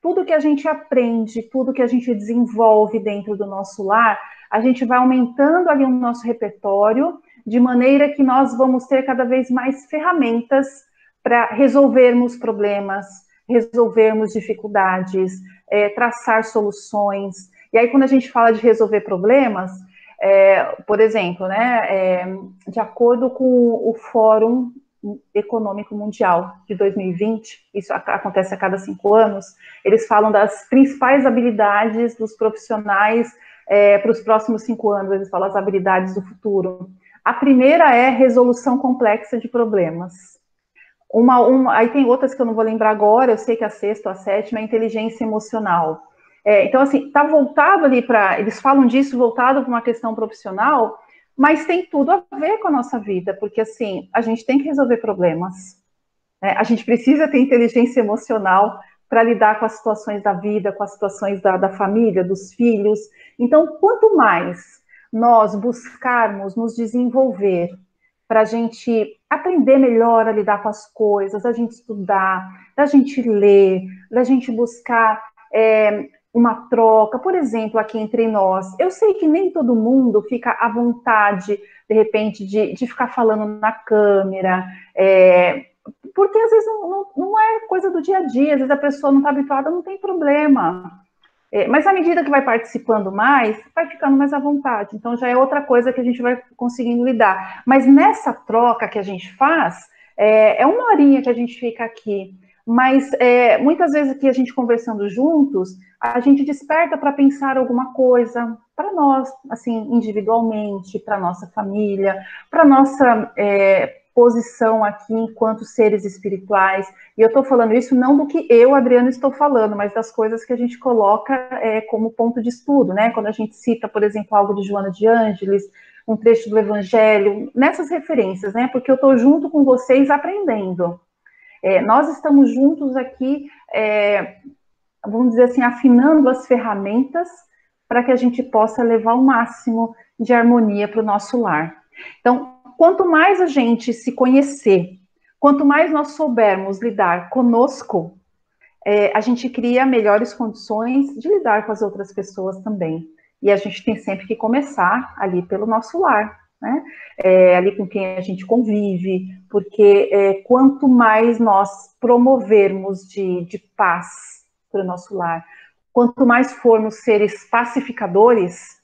tudo que a gente aprende, tudo que a gente desenvolve dentro do nosso lar, a gente vai aumentando ali o nosso repertório, de maneira que nós vamos ter cada vez mais ferramentas para resolvermos problemas, resolvermos dificuldades, traçar soluções. E aí, quando a gente fala de resolver problemas, por exemplo, né, de acordo com o Fórum Econômico Mundial de 2020, isso acontece a cada 5 anos, eles falam das principais habilidades dos profissionais para os próximos 5 anos, eles falam as habilidades do futuro. A primeira é resolução complexa de problemas. Aí tem outras que eu não vou lembrar agora, eu sei que a 6ª ou a 7ª é inteligência emocional. Então, assim, está voltado ali eles falam disso voltado para uma questão profissional, mas tem tudo a ver com a nossa vida, porque, assim, a gente tem que resolver problemas, né? A gente precisa ter inteligência emocional para lidar com as situações da vida, com as situações da família, dos filhos. Então, quanto mais nós buscarmos nos desenvolver para a gente aprender melhor a lidar com as coisas, a gente estudar, da gente ler, da gente buscar uma troca, por exemplo, aqui entre nós. Eu sei que nem todo mundo fica à vontade, de repente, de ficar falando na câmera, porque às vezes não é coisa do dia a dia, às vezes a pessoa não está habituada, não tem problema. Mas à medida que vai participando mais, vai ficando mais à vontade. Então já é outra coisa que a gente vai conseguindo lidar. Mas nessa troca que a gente faz, é 1 horinha que a gente fica aqui. Mas muitas vezes aqui a gente conversando juntos, a gente desperta para pensar alguma coisa para nós, assim, individualmente, para nossa família, para nossa posição aqui enquanto seres espirituais. E eu estou falando isso não do que eu, Adriana, estou falando, mas das coisas que a gente coloca como ponto de estudo, né? Quando a gente cita, por exemplo, algo de Joana de Ângeles, um trecho do Evangelho, nessas referências, né? Porque eu estou junto com vocês aprendendo. Nós estamos juntos aqui, vamos dizer assim, afinando as ferramentas para que a gente possa levar o máximo de harmonia para o nosso lar. Então, quanto mais a gente se conhecer, quanto mais nós soubermos lidar conosco, a gente cria melhores condições de lidar com as outras pessoas também. E a gente tem sempre que começar ali pelo nosso lar, né? Ali com quem a gente convive, porque quanto mais nós promovermos de paz para o nosso lar, quanto mais formos seres pacificadores,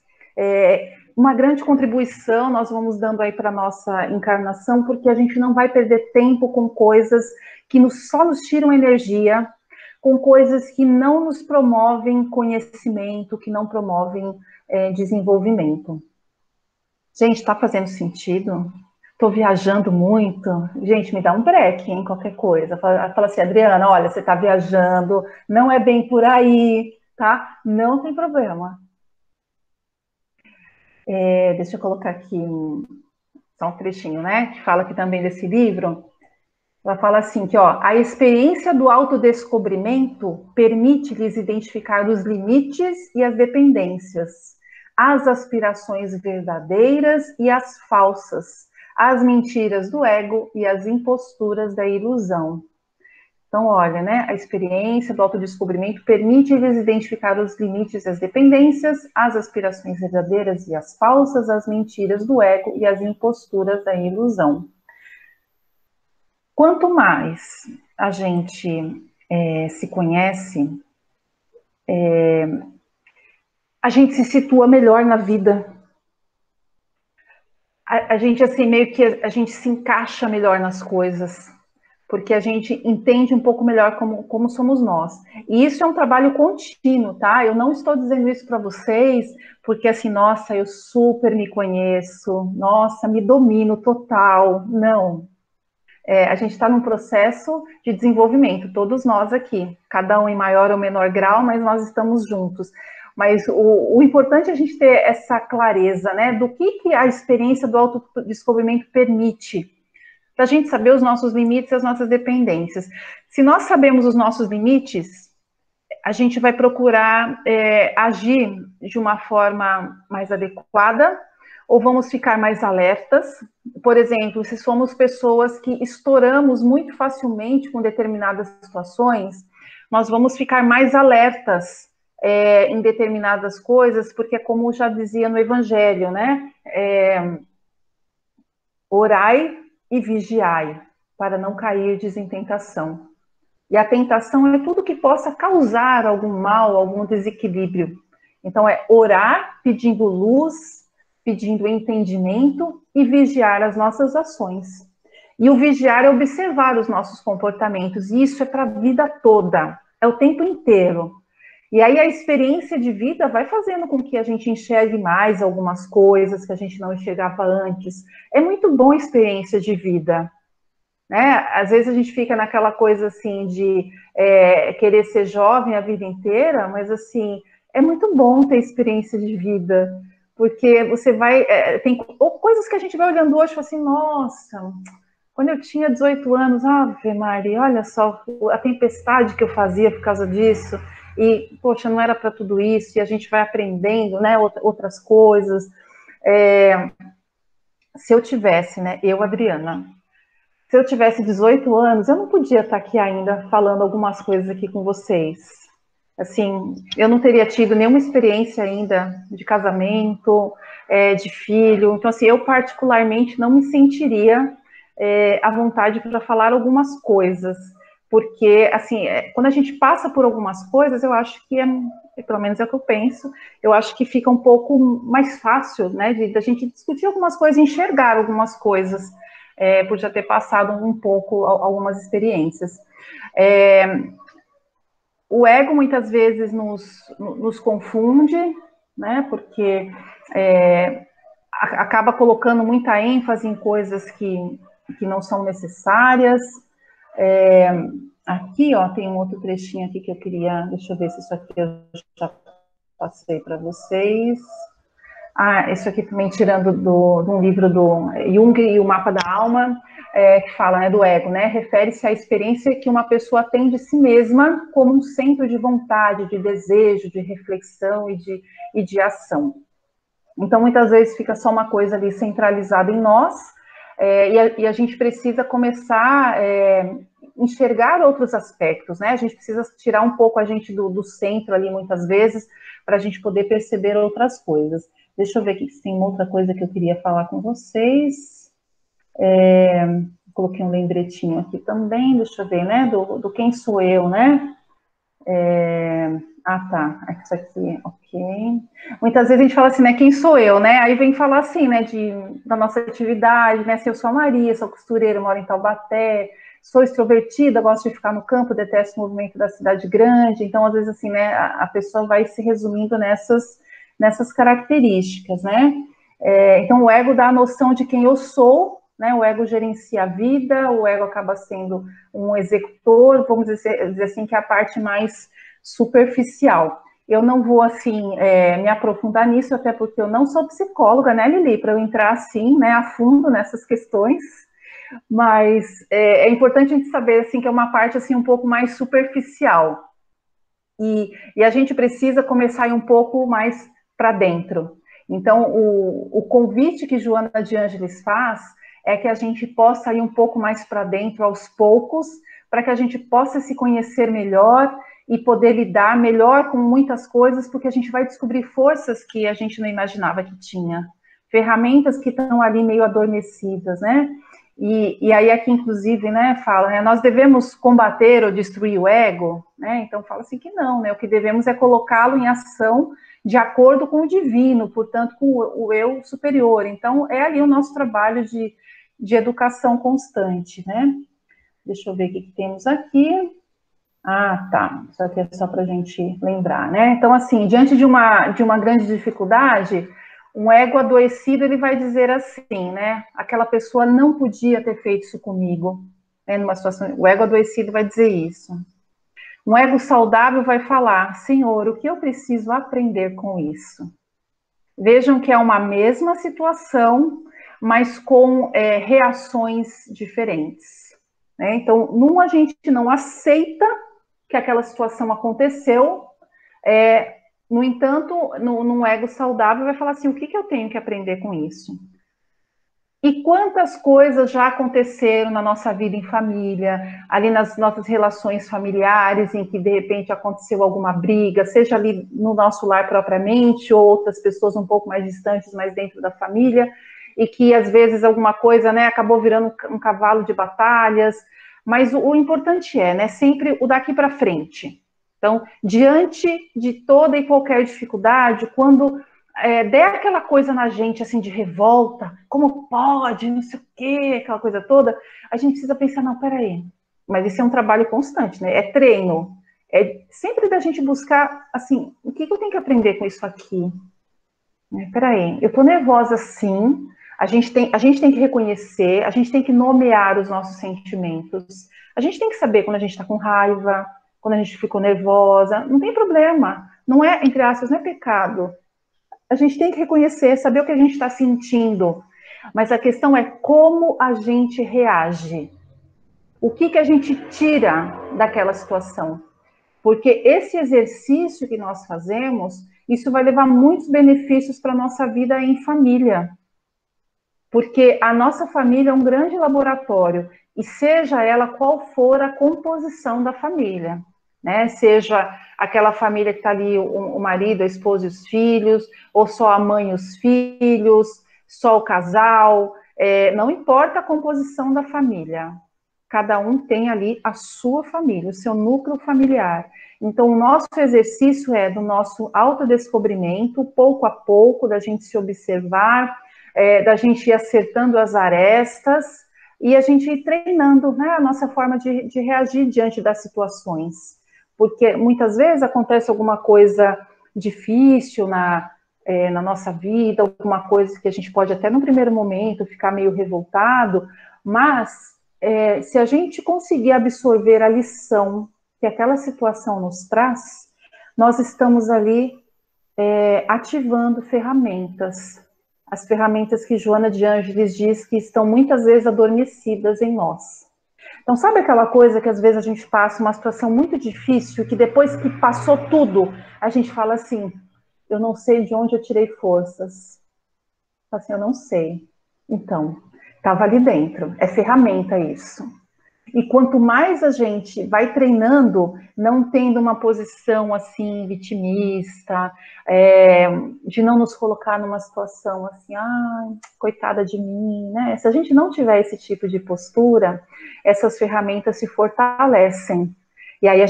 uma grande contribuição nós vamos dando aí para a nossa encarnação, porque a gente não vai perder tempo com coisas que só nos tiram energia, com coisas que não nos promovem conhecimento, que não promovem desenvolvimento. Gente, está fazendo sentido? Estou viajando muito? Gente, me dá um break, hein, qualquer coisa. Fala assim, Adriana, olha, você está viajando, não é bem por aí, tá? Não tem problema. Deixa eu colocar aqui só um trechinho, né? Que fala aqui também desse livro. Ela fala assim, que ó, a experiência do autodescobrimento permite-lhes identificar os limites e as dependências, as aspirações verdadeiras e as falsas, as mentiras do ego e as imposturas da ilusão. Então, olha, né, a experiência do autodescobrimento permite-lhes identificar os limites e as dependências, as aspirações verdadeiras e as falsas, as mentiras do ego e as imposturas da ilusão. Quanto mais a gente se conhece, a gente se situa melhor na vida. A gente, assim, meio que a gente se encaixa melhor nas coisas, porque a gente entende um pouco melhor como somos nós. E isso é um trabalho contínuo, tá? Eu não estou dizendo isso para vocês porque, assim, nossa, eu super me conheço, nossa, me domino total. Não. A gente está num processo de desenvolvimento, todos nós aqui, cada um em maior ou menor grau, mas nós estamos juntos. Mas o importante é a gente ter essa clareza, né, do que a experiência do autodescobrimento permite, para a gente saber os nossos limites e as nossas dependências. Se nós sabemos os nossos limites, a gente vai procurar agir de uma forma mais adequada, ou vamos ficar mais alertas. Por exemplo, se somos pessoas que estouramos muito facilmente com determinadas situações, nós vamos ficar mais alertas em determinadas coisas, porque como já dizia no Evangelho, né? Orai e vigiai, para não cairdes em tentação. E a tentação é tudo que possa causar algum mal, algum desequilíbrio. Então é orar pedindo luz, pedindo entendimento e vigiar as nossas ações. E o vigiar é observar os nossos comportamentos, e isso é para a vida toda, é o tempo inteiro. E aí a experiência de vida vai fazendo com que a gente enxergue mais algumas coisas que a gente não enxergava antes. É muito bom a experiência de vida, né? Às vezes a gente fica naquela coisa assim de querer ser jovem a vida inteira, mas assim, é muito bom ter experiência de vida, porque você vai... tem coisas que a gente vai olhando hoje e fala assim, nossa, quando eu tinha 18 anos, Ave Maria, olha só a tempestade que eu fazia por causa disso, e, poxa, não era para tudo isso, e a gente vai aprendendo, né, outras coisas. Se eu tivesse, né, eu, Adriana, se eu tivesse 18 anos, eu não podia estar aqui ainda falando algumas coisas aqui com vocês. Assim, eu não teria tido nenhuma experiência ainda de casamento, de filho. Então, assim, eu particularmente não me sentiria à vontade para falar algumas coisas. Porque, assim, quando a gente passa por algumas coisas, eu acho que pelo menos é o que eu penso, eu acho que fica um pouco mais fácil, né, da gente discutir algumas coisas, enxergar algumas coisas, por já ter passado um pouco algumas experiências. O ego muitas vezes nos confunde, né, porque acaba colocando muita ênfase em coisas que não são necessárias. Aqui, ó, tem um outro trechinho aqui que eu queria, deixa eu ver se isso aqui eu já passei para vocês. Isso aqui também tirando de um livro do Jung e o Mapa da Alma, que fala, né, do ego, né, refere-se à experiência que uma pessoa tem de si mesma como um centro de vontade, de desejo, de reflexão e de ação. Então, muitas vezes fica só uma coisa ali centralizada em nós, e a gente precisa começar enxergar outros aspectos, né? A gente precisa tirar um pouco a gente do centro ali, muitas vezes, para a gente poder perceber outras coisas. Deixa eu ver aqui se tem outra coisa que eu queria falar com vocês. Coloquei um lembretinho aqui também, deixa eu ver, né? Do quem sou eu, né? Ah, tá. Isso aqui, ok. Muitas vezes a gente fala assim, né? Quem sou eu, né? Aí vem falar assim, né? Da nossa atividade, né? Se eu sou a Maria, sou costureira, moro em Taubaté, sou extrovertida, gosto de ficar no campo, detesto o movimento da cidade grande. Então, às vezes, assim, né? A pessoa vai se resumindo nessas características, né? Então, o ego dá a noção de quem eu sou, né? O ego gerencia a vida, o ego acaba sendo um executor, vamos dizer assim, que é a parte mais superficial. Eu não vou, assim, me aprofundar nisso, até porque eu não sou psicóloga, né, Lili, para eu entrar, assim, né, a fundo nessas questões, mas é importante a gente saber, assim, que é uma parte, assim, um pouco mais superficial, e a gente precisa começar a ir um pouco mais para dentro. Então, o convite que Joana de Ângeles faz é que a gente possa ir um pouco mais para dentro aos poucos, para que a gente possa se conhecer melhor e poder lidar melhor com muitas coisas, porque a gente vai descobrir forças que a gente não imaginava que tinha, ferramentas que estão ali meio adormecidas, né? E aí aqui, inclusive, né, fala, né, nós devemos combater ou destruir o ego, né? Então fala assim que não, né? O que devemos é colocá-lo em ação de acordo com o divino, portanto, com o eu superior. Então, é ali o nosso trabalho de educação constante, né? Deixa eu ver o que temos aqui. Ah, tá. Isso aqui é só para a gente lembrar, né? Então, assim, diante de uma grande dificuldade, um ego adoecido, ele vai dizer assim, né? Aquela pessoa não podia ter feito isso comigo, né? Numa situação, o ego adoecido vai dizer isso. Um ego saudável vai falar, Senhor, o que eu preciso aprender com isso? Vejam que é uma mesma situação, mas com reações diferentes, né? Então, num a gente não aceita que aquela situação aconteceu, no entanto, num ego saudável vai falar assim, o que eu tenho que aprender com isso? E quantas coisas já aconteceram na nossa vida em família, ali nas nossas relações familiares, em que de repente aconteceu alguma briga, seja ali no nosso lar propriamente, ou outras pessoas um pouco mais distantes, mas dentro da família, e que às vezes alguma coisa, né, acabou virando um cavalo de batalhas, mas o importante né, sempre o daqui para frente. Então, diante de toda e qualquer dificuldade, quando der aquela coisa na gente, assim, de revolta, como pode, não sei o quê, aquela coisa toda, a gente precisa pensar, não, peraí, mas isso é um trabalho constante, né? É treino, é sempre da gente buscar, assim, o que eu tenho que aprender com isso aqui? Peraí, eu tô nervosa sim, a gente tem que reconhecer, a gente tem que nomear os nossos sentimentos, a gente tem que saber quando a gente tá com raiva, quando a gente ficou nervosa, não tem problema, não é, entre aspas, não é pecado. A gente tem que reconhecer, saber o que a gente está sentindo, mas a questão é como a gente reage. O que a gente tira daquela situação? Porque esse exercício que nós fazemos, isso vai levar muitos benefícios para a nossa vida em família. Porque a nossa família é um grande laboratório, e seja ela qual for a composição da família, né? Seja aquela família que está ali, o marido, a esposa e os filhos, ou só a mãe e os filhos, só o casal, não importa a composição da família, cada um tem ali a sua família, o seu núcleo familiar. Então, o nosso exercício é do nosso autodescobrimento, pouco a pouco, da gente se observar, da gente ir acertando as arestas, e a gente ir treinando, né, a nossa forma de reagir diante das situações. Porque muitas vezes acontece alguma coisa difícil na nossa vida, alguma coisa que a gente pode até no primeiro momento ficar meio revoltado, mas se a gente conseguir absorver a lição que aquela situação nos traz, nós estamos ali ativando ferramentas, as ferramentas que Joana de Ângeles diz que estão muitas vezes adormecidas em nós. Então, sabe aquela coisa que às vezes a gente passa uma situação muito difícil, que depois que passou tudo, a gente fala assim, eu não sei de onde eu tirei forças. Assim, eu não sei. Então, estava ali dentro, é ferramenta isso. E quanto mais a gente vai treinando, não tendo uma posição assim, vitimista, de não nos colocar numa situação assim, coitada de mim, né? Se a gente não tiver esse tipo de postura, essas ferramentas se fortalecem. E aí a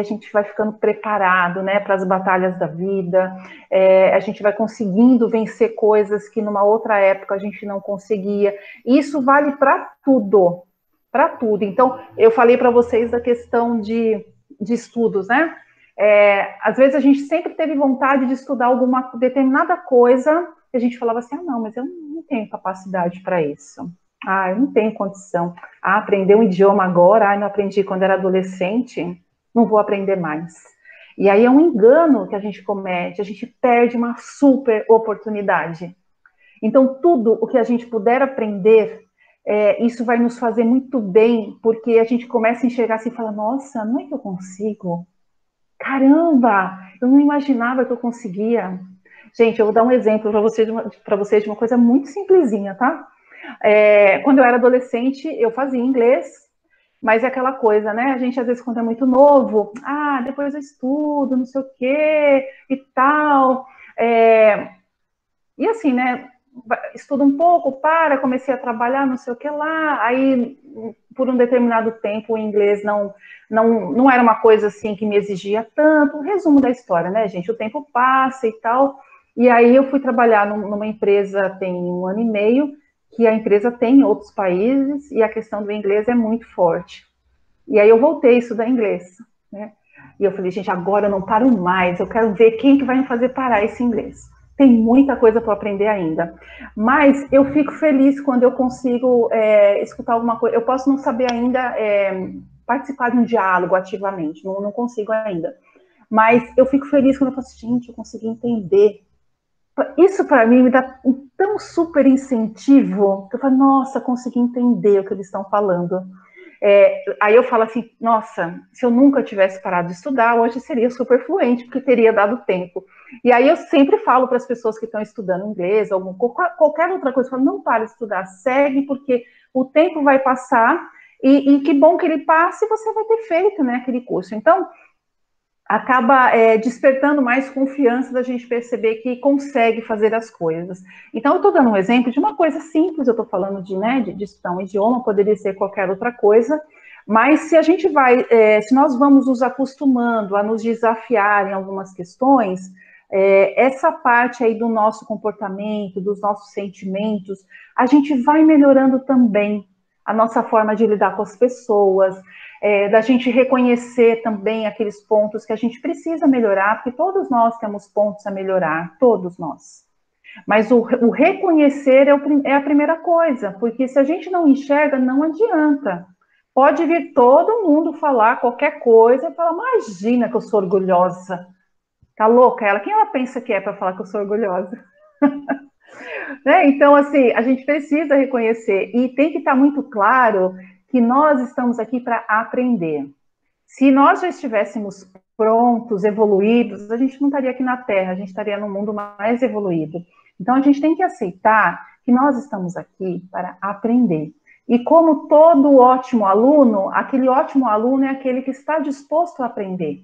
gente vai ficando preparado, né, para as batalhas da vida, a gente vai conseguindo vencer coisas que numa outra época a gente não conseguia. E isso vale para tudo, para tudo. Então, eu falei para vocês da questão de estudos, né? Às vezes a gente sempre teve vontade de estudar alguma determinada coisa, e a gente falava assim, não, mas eu não tenho capacidade para isso. Eu não tenho condição. Aprender um idioma agora, não aprendi quando era adolescente, não vou aprender mais. E aí é um engano que a gente comete, a gente perde uma super oportunidade. Então, tudo o que a gente puder aprender, isso vai nos fazer muito bem, porque a gente começa a enxergar assim e fala, nossa, não é que eu consigo? Caramba, eu não imaginava que eu conseguia. Gente, eu vou dar um exemplo para vocês de uma coisa muito simplesinha, tá? Quando eu era adolescente, eu fazia inglês, mas é aquela coisa, né? A gente, às vezes, quando é muito novo, depois eu estudo, não sei o quê, e tal. E assim, né? Estudo um pouco, comecei a trabalhar, não sei o que lá, aí, por um determinado tempo, o inglês não era uma coisa assim que me exigia tanto. Resumo da história, né, gente? O tempo passa e tal, e aí eu fui trabalhar numa empresa tem 1 ano e meio, que a empresa tem em outros países, e a questão do inglês é muito forte. E aí eu voltei a estudar inglês, né? E eu falei, gente, agora eu não paro mais, eu quero ver quem que vai me fazer parar esse inglês. Tem muita coisa para aprender ainda. Mas eu fico feliz quando eu consigo escutar alguma coisa. Eu posso não saber ainda participar de um diálogo ativamente, não consigo ainda. Mas eu fico feliz quando eu falo assim, gente, eu consegui entender. Isso para mim me dá um tão super incentivo, que eu falo, nossa, consegui entender o que eles estão falando. Aí eu falo assim, nossa, se eu nunca tivesse parado de estudar, hoje seria super fluente, porque teria dado tempo. E aí eu sempre falo para as pessoas que estão estudando inglês, qualquer outra coisa, eu falo, não para de estudar, segue, porque o tempo vai passar, e que bom que ele passe, e você vai ter feito, né, aquele curso. Então, acaba despertando mais confiança da gente perceber que consegue fazer as coisas. Então, eu estou dando um exemplo de uma coisa simples, eu estou falando de estudar um idioma, poderia ser qualquer outra coisa, mas se a gente se nós vamos nos acostumando a nos desafiar em algumas questões, essa parte aí do nosso comportamento, dos nossos sentimentos, a gente vai melhorando também a nossa forma de lidar com as pessoas, da gente reconhecer também aqueles pontos que a gente precisa melhorar, porque todos nós temos pontos a melhorar, todos nós. Mas o reconhecer é a primeira coisa, porque se a gente não enxerga, não adianta. Pode vir todo mundo falar qualquer coisa e falar, imagina que eu sou orgulhosa. Tá louca ela? Quem ela pensa que é para falar que eu sou orgulhosa? Né? Então, assim, a gente precisa reconhecer, e tem que estar muito claro que nós estamos aqui para aprender. Se nós já estivéssemos prontos, evoluídos, a gente não estaria aqui na Terra, a gente estaria num mundo mais evoluído. Então, a gente tem que aceitar que nós estamos aqui para aprender. E como todo ótimo aluno, aquele ótimo aluno é aquele que está disposto a aprender.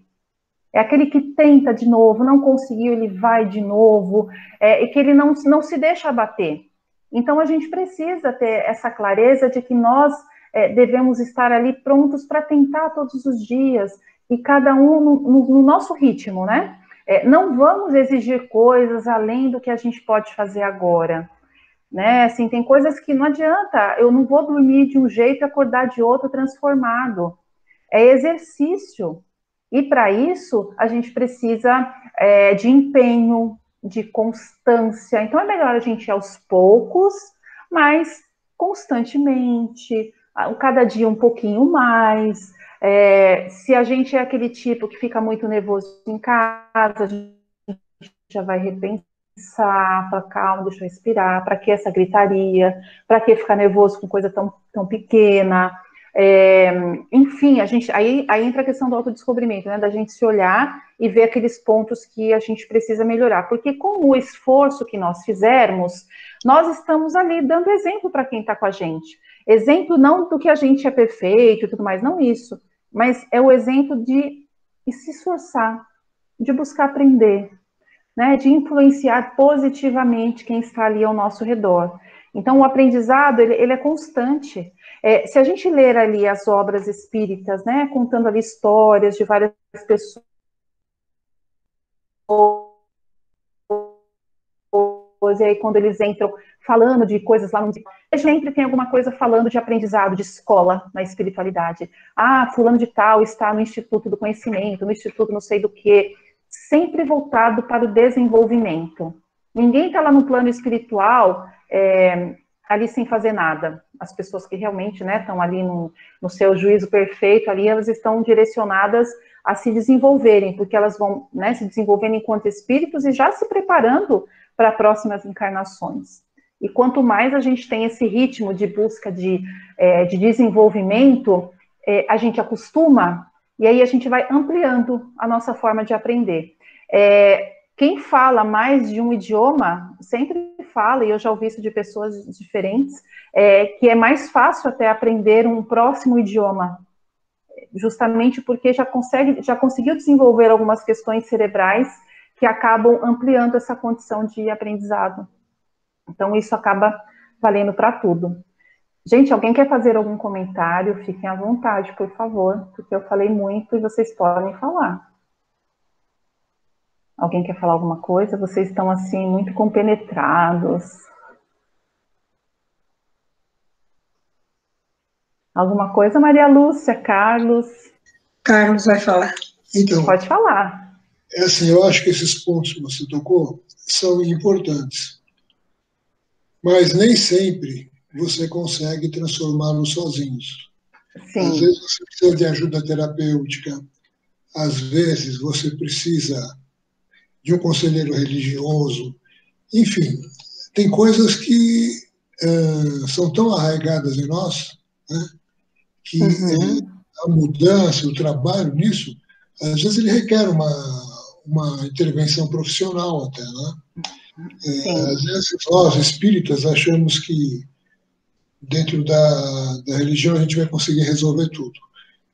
É aquele que tenta de novo, não conseguiu, ele vai de novo, e que ele não se deixa abater. Então, a gente precisa ter essa clareza de que nós devemos estar ali prontos para tentar todos os dias, e cada um no nosso ritmo, né? Não vamos exigir coisas além do que a gente pode fazer agora, né? Assim, tem coisas que não adianta, eu não vou dormir de um jeito e acordar de outro transformado. É exercício. E para isso, a gente precisa de empenho, de constância. Então, é melhor a gente ir aos poucos, mas constantemente, cada dia um pouquinho mais. Se a gente é aquele tipo que fica muito nervoso em casa, a gente já vai repensar, para calma, deixa eu respirar, para que essa gritaria, para que ficar nervoso com coisa tão pequena. Enfim, aí entra a questão do autodescobrimento, né, da gente se olhar e ver aqueles pontos que a gente precisa melhorar, porque com o esforço que nós fizermos, nós estamos ali dando exemplo para quem está com a gente, exemplo não do que a gente é perfeito e tudo mais, não isso, mas é o exemplo de se esforçar, de buscar aprender, né, de influenciar positivamente quem está ali ao nosso redor. Então, o aprendizado, ele é constante. Se a gente ler ali as obras espíritas, né, contando ali histórias de várias pessoas, e aí quando eles entram falando de coisas lá no... Sempre tem alguma coisa falando de aprendizado, de escola na espiritualidade. Ah, fulano de tal está no Instituto do Conhecimento, no Instituto não sei do quê. Sempre voltado para o desenvolvimento. Ninguém está lá no plano espiritual ali sem fazer nada. As pessoas que realmente, né, estão ali no seu juízo perfeito, ali elas estão direcionadas a se desenvolverem, porque elas vão, né, se desenvolvendo enquanto espíritos e já se preparando para próximas encarnações. E quanto mais a gente tem esse ritmo de busca de desenvolvimento, a gente acostuma, e aí a gente vai ampliando a nossa forma de aprender. Quem fala mais de um idioma, sempre fala, e eu já ouvi isso de pessoas diferentes, que é mais fácil até aprender um próximo idioma, justamente porque já conseguiu desenvolver algumas questões cerebrais que acabam ampliando essa condição de aprendizado. Então, isso acaba valendo para tudo. Gente, alguém quer fazer algum comentário? Fiquem à vontade, por favor, porque eu falei muito e vocês podem falar. Alguém quer falar alguma coisa? Vocês estão, assim, muito compenetrados. Alguma coisa, Maria Lúcia, Carlos? Carlos vai falar. Então, pode falar. Assim, eu acho que esses pontos que você tocou são importantes, mas nem sempre você consegue transformá-los sozinhos. Sim. Às vezes você precisa de ajuda terapêutica, às vezes você precisa de um conselheiro religioso, enfim, tem coisas que são tão arraigadas em nós, né, que a mudança, o trabalho nisso, às vezes ele requer uma intervenção profissional até, né? Às vezes nós, espíritas, achamos que dentro da religião a gente vai conseguir resolver tudo.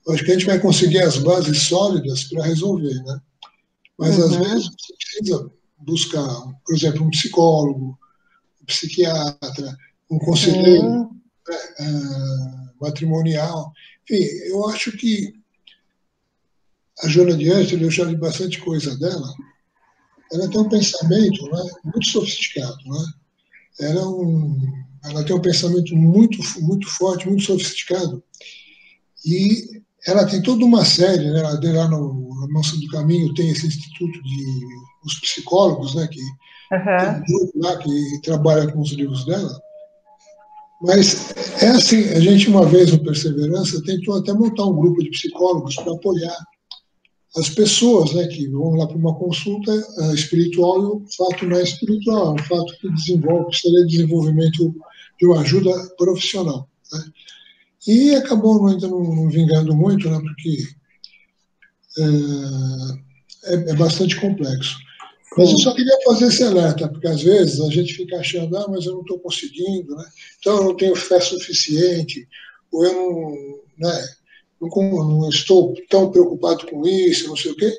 Eu acho que a gente vai conseguir as bases sólidas para resolver, né? Mas às vezes você precisa buscar, por exemplo, um psicólogo, um psiquiatra, um conselheiro matrimonial. Enfim, eu acho que a Joana de Ângeles, eu já li bastante coisa dela, ela tem um pensamento, né, muito sofisticado, né? Ela tem um pensamento muito, muito forte, muito sofisticado, e ela tem toda uma série, né, lá no Mansão do Caminho tem esse instituto de os psicólogos, né, que tem um grupo lá que trabalha com os livros dela, mas é assim, a gente uma vez no Perseverança tentou até montar um grupo de psicólogos para apoiar as pessoas, né, que vão lá para uma consulta espiritual, e o fato não é espiritual, é um fato que precisa de desenvolvimento de uma ajuda profissional, né? E acabou ainda não vingando muito, né, porque é bastante complexo. Mas eu só queria fazer esse alerta, porque às vezes a gente fica achando, mas eu não estou conseguindo, né? Então eu não tenho fé suficiente, ou eu não estou tão preocupado com isso, não sei o quê.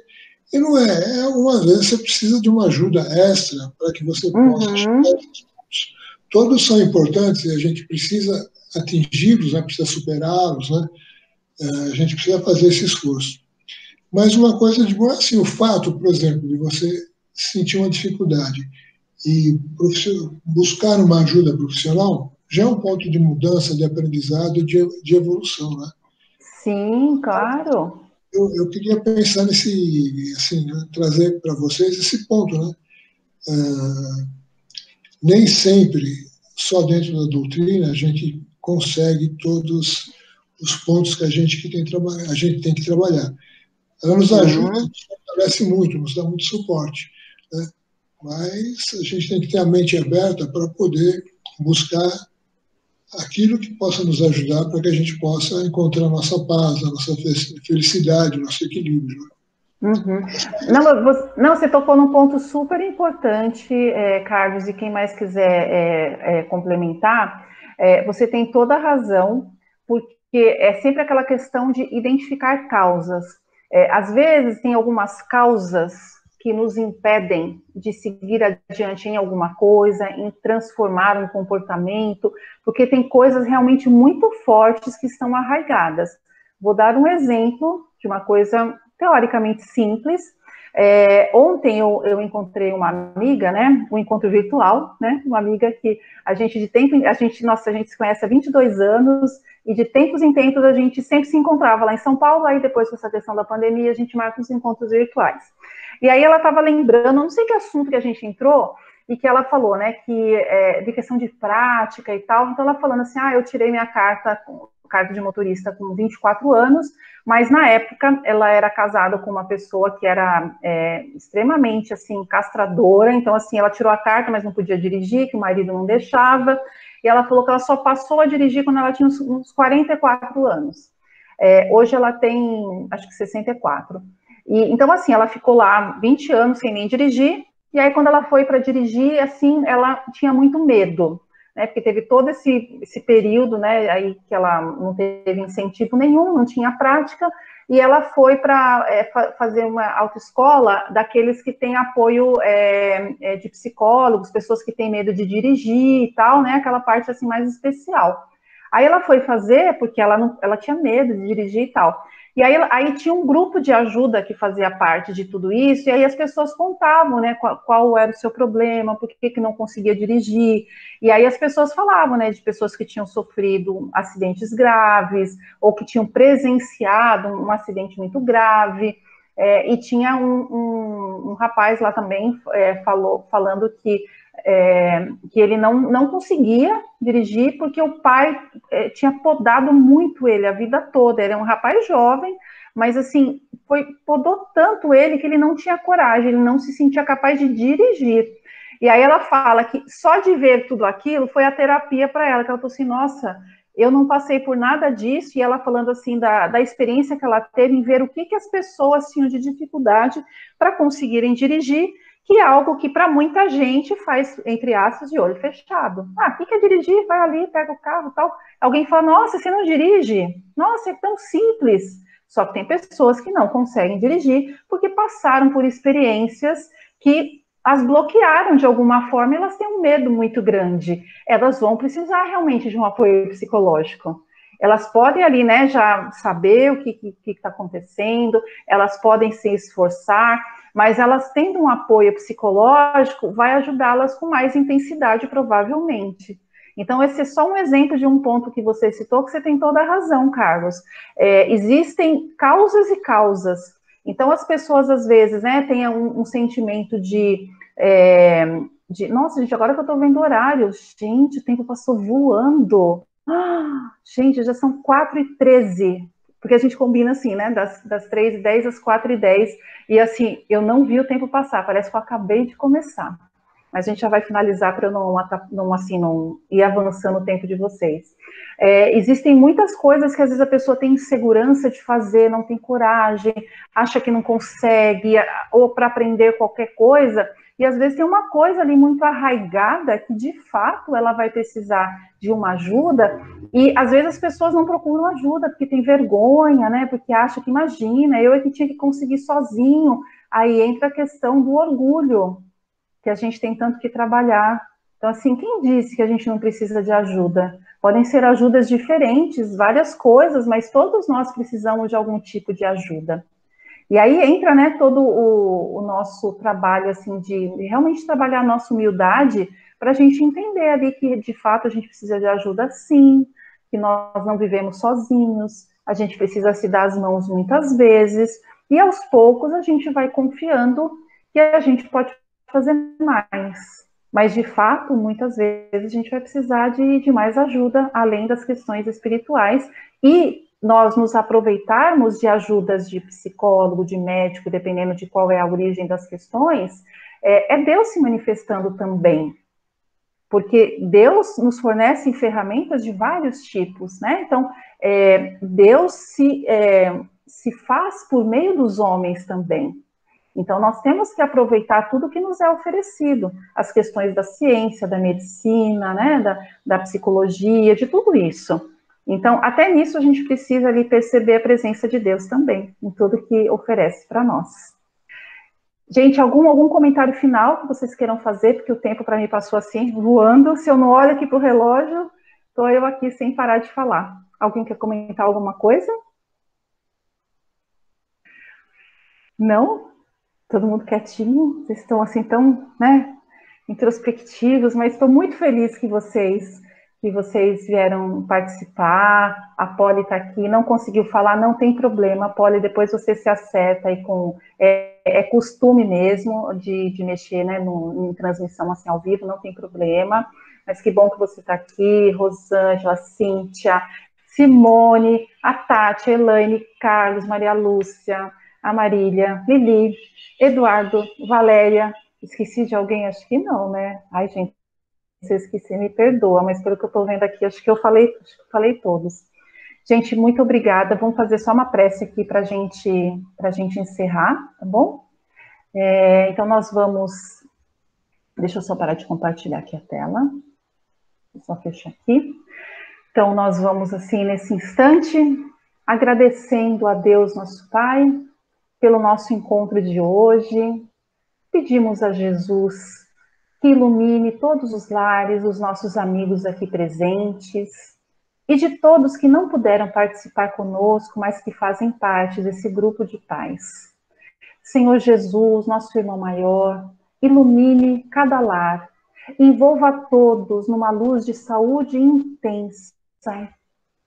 E não é. Algumas vezes você precisa de uma ajuda extra para que você possa chegar a esses pontos. Todos são importantes e a gente precisa atingi-los, né? Precisa superá-los, né? A gente precisa fazer esse esforço. Mas uma coisa de bom é assim, o fato, por exemplo, de você sentir uma dificuldade e buscar uma ajuda profissional já é um ponto de mudança, de aprendizado e de evolução, né? Sim, claro. Eu queria pensar nesse, assim, né, trazer para vocês esse ponto, né? Nem sempre, só dentro da doutrina, a gente consegue todos os pontos que a gente tem que trabalhar. Ela nos ajuda, nos fortalece muito, nos dá muito suporte, né? Mas a gente tem que ter a mente aberta para poder buscar aquilo que possa nos ajudar para que a gente possa encontrar a nossa paz, a nossa felicidade, o nosso equilíbrio. Não, você tocou num ponto super importante, Carlos, e quem mais quiser complementar, você tem toda a razão, porque é sempre aquela questão de identificar causas. Às vezes tem algumas causas que nos impedem de seguir adiante em alguma coisa, em transformar um comportamento, porque tem coisas realmente muito fortes que estão arraigadas. Vou dar um exemplo de uma coisa teoricamente simples. Ontem eu encontrei uma amiga, né, um encontro virtual, né, uma amiga que a gente se conhece há 22 anos, e de tempos em tempos a gente sempre se encontrava lá em São Paulo, aí depois com essa questão da pandemia a gente marca uns encontros virtuais. E aí ela estava lembrando, não sei que assunto que a gente entrou, e que ela falou, né, de questão de prática e tal, então ela falando assim, eu tirei minha carta de motorista com 24 anos, mas na época ela era casada com uma pessoa que era extremamente, assim, castradora, então, assim, ela tirou a carta, mas não podia dirigir, que o marido não deixava, e ela falou que ela só passou a dirigir quando ela tinha uns 44 anos. Hoje ela tem, acho que 64. Então, assim, ela ficou lá 20 anos sem nem dirigir, e aí quando ela foi para dirigir, assim, ela tinha muito medo, né, porque teve todo esse período, né, aí que ela não teve incentivo nenhum, não tinha prática, e ela foi para fazer uma autoescola daqueles que têm apoio de psicólogos, pessoas que têm medo de dirigir e tal, né, aquela parte assim mais especial. Aí ela foi fazer, porque ela tinha medo de dirigir e tal. E aí tinha um grupo de ajuda que fazia parte de tudo isso, e aí as pessoas contavam, né, qual era o seu problema, por que não conseguia dirigir, e aí as pessoas falavam, né, de pessoas que tinham sofrido acidentes graves, ou que tinham presenciado um acidente muito grave, e tinha um rapaz lá também falando que ele não conseguia dirigir porque o pai tinha podado muito ele a vida toda. Ele é um rapaz jovem, mas assim, podou tanto ele que ele não tinha coragem, ele não se sentia capaz de dirigir. E aí ela fala que só de ver tudo aquilo foi a terapia para ela, que ela falou assim, nossa, eu não passei por nada disso, e ela falando assim da experiência que ela teve em ver o que as pessoas tinham de dificuldade para conseguirem dirigir, que é algo que para muita gente faz, entre aspas, de olho fechado. O que é dirigir? Vai ali, pega o carro e tal. Alguém fala, nossa, você não dirige? Nossa, é tão simples. Só que tem pessoas que não conseguem dirigir porque passaram por experiências que as bloquearam de alguma forma, e elas têm um medo muito grande. Elas vão precisar realmente de um apoio psicológico. Elas podem ali, né, já saber o que está acontecendo, elas podem se esforçar, mas elas tendo um apoio psicológico, vai ajudá-las com mais intensidade, provavelmente. Então, esse é só um exemplo de um ponto que você citou, que você tem toda a razão, Carlos. Existem causas e causas. Então, as pessoas, às vezes, né, têm um sentimento de nossa, gente, agora que eu estou vendo o horário, gente, o tempo passou voando. Gente, já são 4h13, porque a gente combina assim, né, das 3h10 às 4h10, e assim, eu não vi o tempo passar, parece que eu acabei de começar. Mas a gente já vai finalizar para eu não ir avançando o tempo de vocês. Existem muitas coisas que às vezes a pessoa tem insegurança de fazer, não tem coragem, acha que não consegue, ou para aprender qualquer coisa, e às vezes tem uma coisa ali muito arraigada que de fato ela vai precisar de uma ajuda, e às vezes as pessoas não procuram ajuda porque tem vergonha, né? Porque acha que, imagina, eu é que tinha que conseguir sozinho. Aí entra a questão do orgulho, que a gente tem tanto que trabalhar. Então, assim, quem disse que a gente não precisa de ajuda? Podem ser ajudas diferentes, várias coisas, mas todos nós precisamos de algum tipo de ajuda. E aí entra, né, todo o nosso trabalho, assim, de realmente trabalhar a nossa humildade, para a gente entender ali que, de fato, a gente precisa de ajuda, sim, que nós não vivemos sozinhos, a gente precisa se dar as mãos muitas vezes, e aos poucos a gente vai confiando que a gente pode fazer mais. Mas, de fato, muitas vezes a gente vai precisar de mais ajuda, além das questões espirituais, e nós nos aproveitarmos de ajudas de psicólogo, de médico, dependendo de qual é a origem das questões, é Deus se manifestando também. Porque Deus nos fornece ferramentas de vários tipos, né? Então, Deus se faz por meio dos homens também. Então, nós temos que aproveitar tudo que nos é oferecido, as questões da ciência, da medicina, né, da psicologia, de tudo isso. Então, até nisso a gente precisa ali perceber a presença de Deus também, em tudo que oferece para nós. Gente, algum comentário final que vocês queiram fazer, porque o tempo para mim passou assim, voando. Se eu não olho aqui para o relógio, estou eu aqui sem parar de falar. Alguém quer comentar alguma coisa? Não? Todo mundo quietinho? Vocês estão assim tão, né, introspectivos, mas estou muito feliz que vocês vieram participar. A Polly está aqui, não conseguiu falar, não tem problema, Polly, depois você se acerta aí com... É costume mesmo de mexer, né, em transmissão assim ao vivo, não tem problema, mas que bom que você está aqui, Rosângela, Cíntia, Simone, a Tati, a Elaine, Carlos, Maria Lúcia, a Marília, Lili, Eduardo, Valéria, esqueci de alguém? Acho que não, né? Ai, gente, se eu esqueci, me perdoa, mas pelo que eu estou vendo aqui, acho que eu falei todos. Gente, muito obrigada. Vamos fazer só uma prece aqui para a gente encerrar, tá bom? Então, nós vamos... Deixa eu só parar de compartilhar aqui a tela. Vou só fechar aqui. Então, nós vamos, assim, nesse instante, agradecendo a Deus, nosso Pai, pelo nosso encontro de hoje. Pedimos a Jesus que ilumine todos os lares, os nossos amigos aqui presentes, e de todos que não puderam participar conosco, mas que fazem parte desse grupo de pais. Senhor Jesus, nosso irmão maior, ilumine cada lar, envolva a todos numa luz de saúde intensa.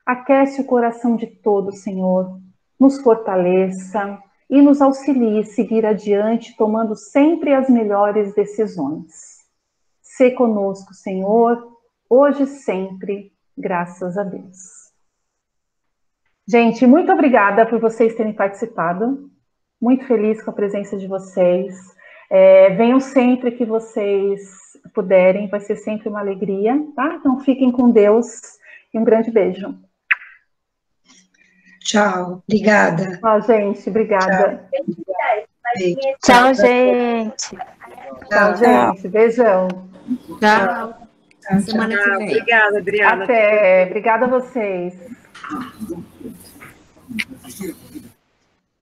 Aquece o coração de todos, Senhor, nos fortaleça e nos auxilie a seguir adiante, tomando sempre as melhores decisões. Sê conosco, Senhor, hoje e sempre, graças a Deus. Gente, muito obrigada por vocês terem participado. Muito feliz com a presença de vocês. Venham sempre que vocês puderem, vai ser sempre uma alegria, tá? Então fiquem com Deus e um grande beijo. Tchau, obrigada. Tchau, gente, obrigada. Tchau, gente. Tchau, gente, beijão. Tchau. Semana que vem. Obrigada, Adriana. Até, obrigada a vocês.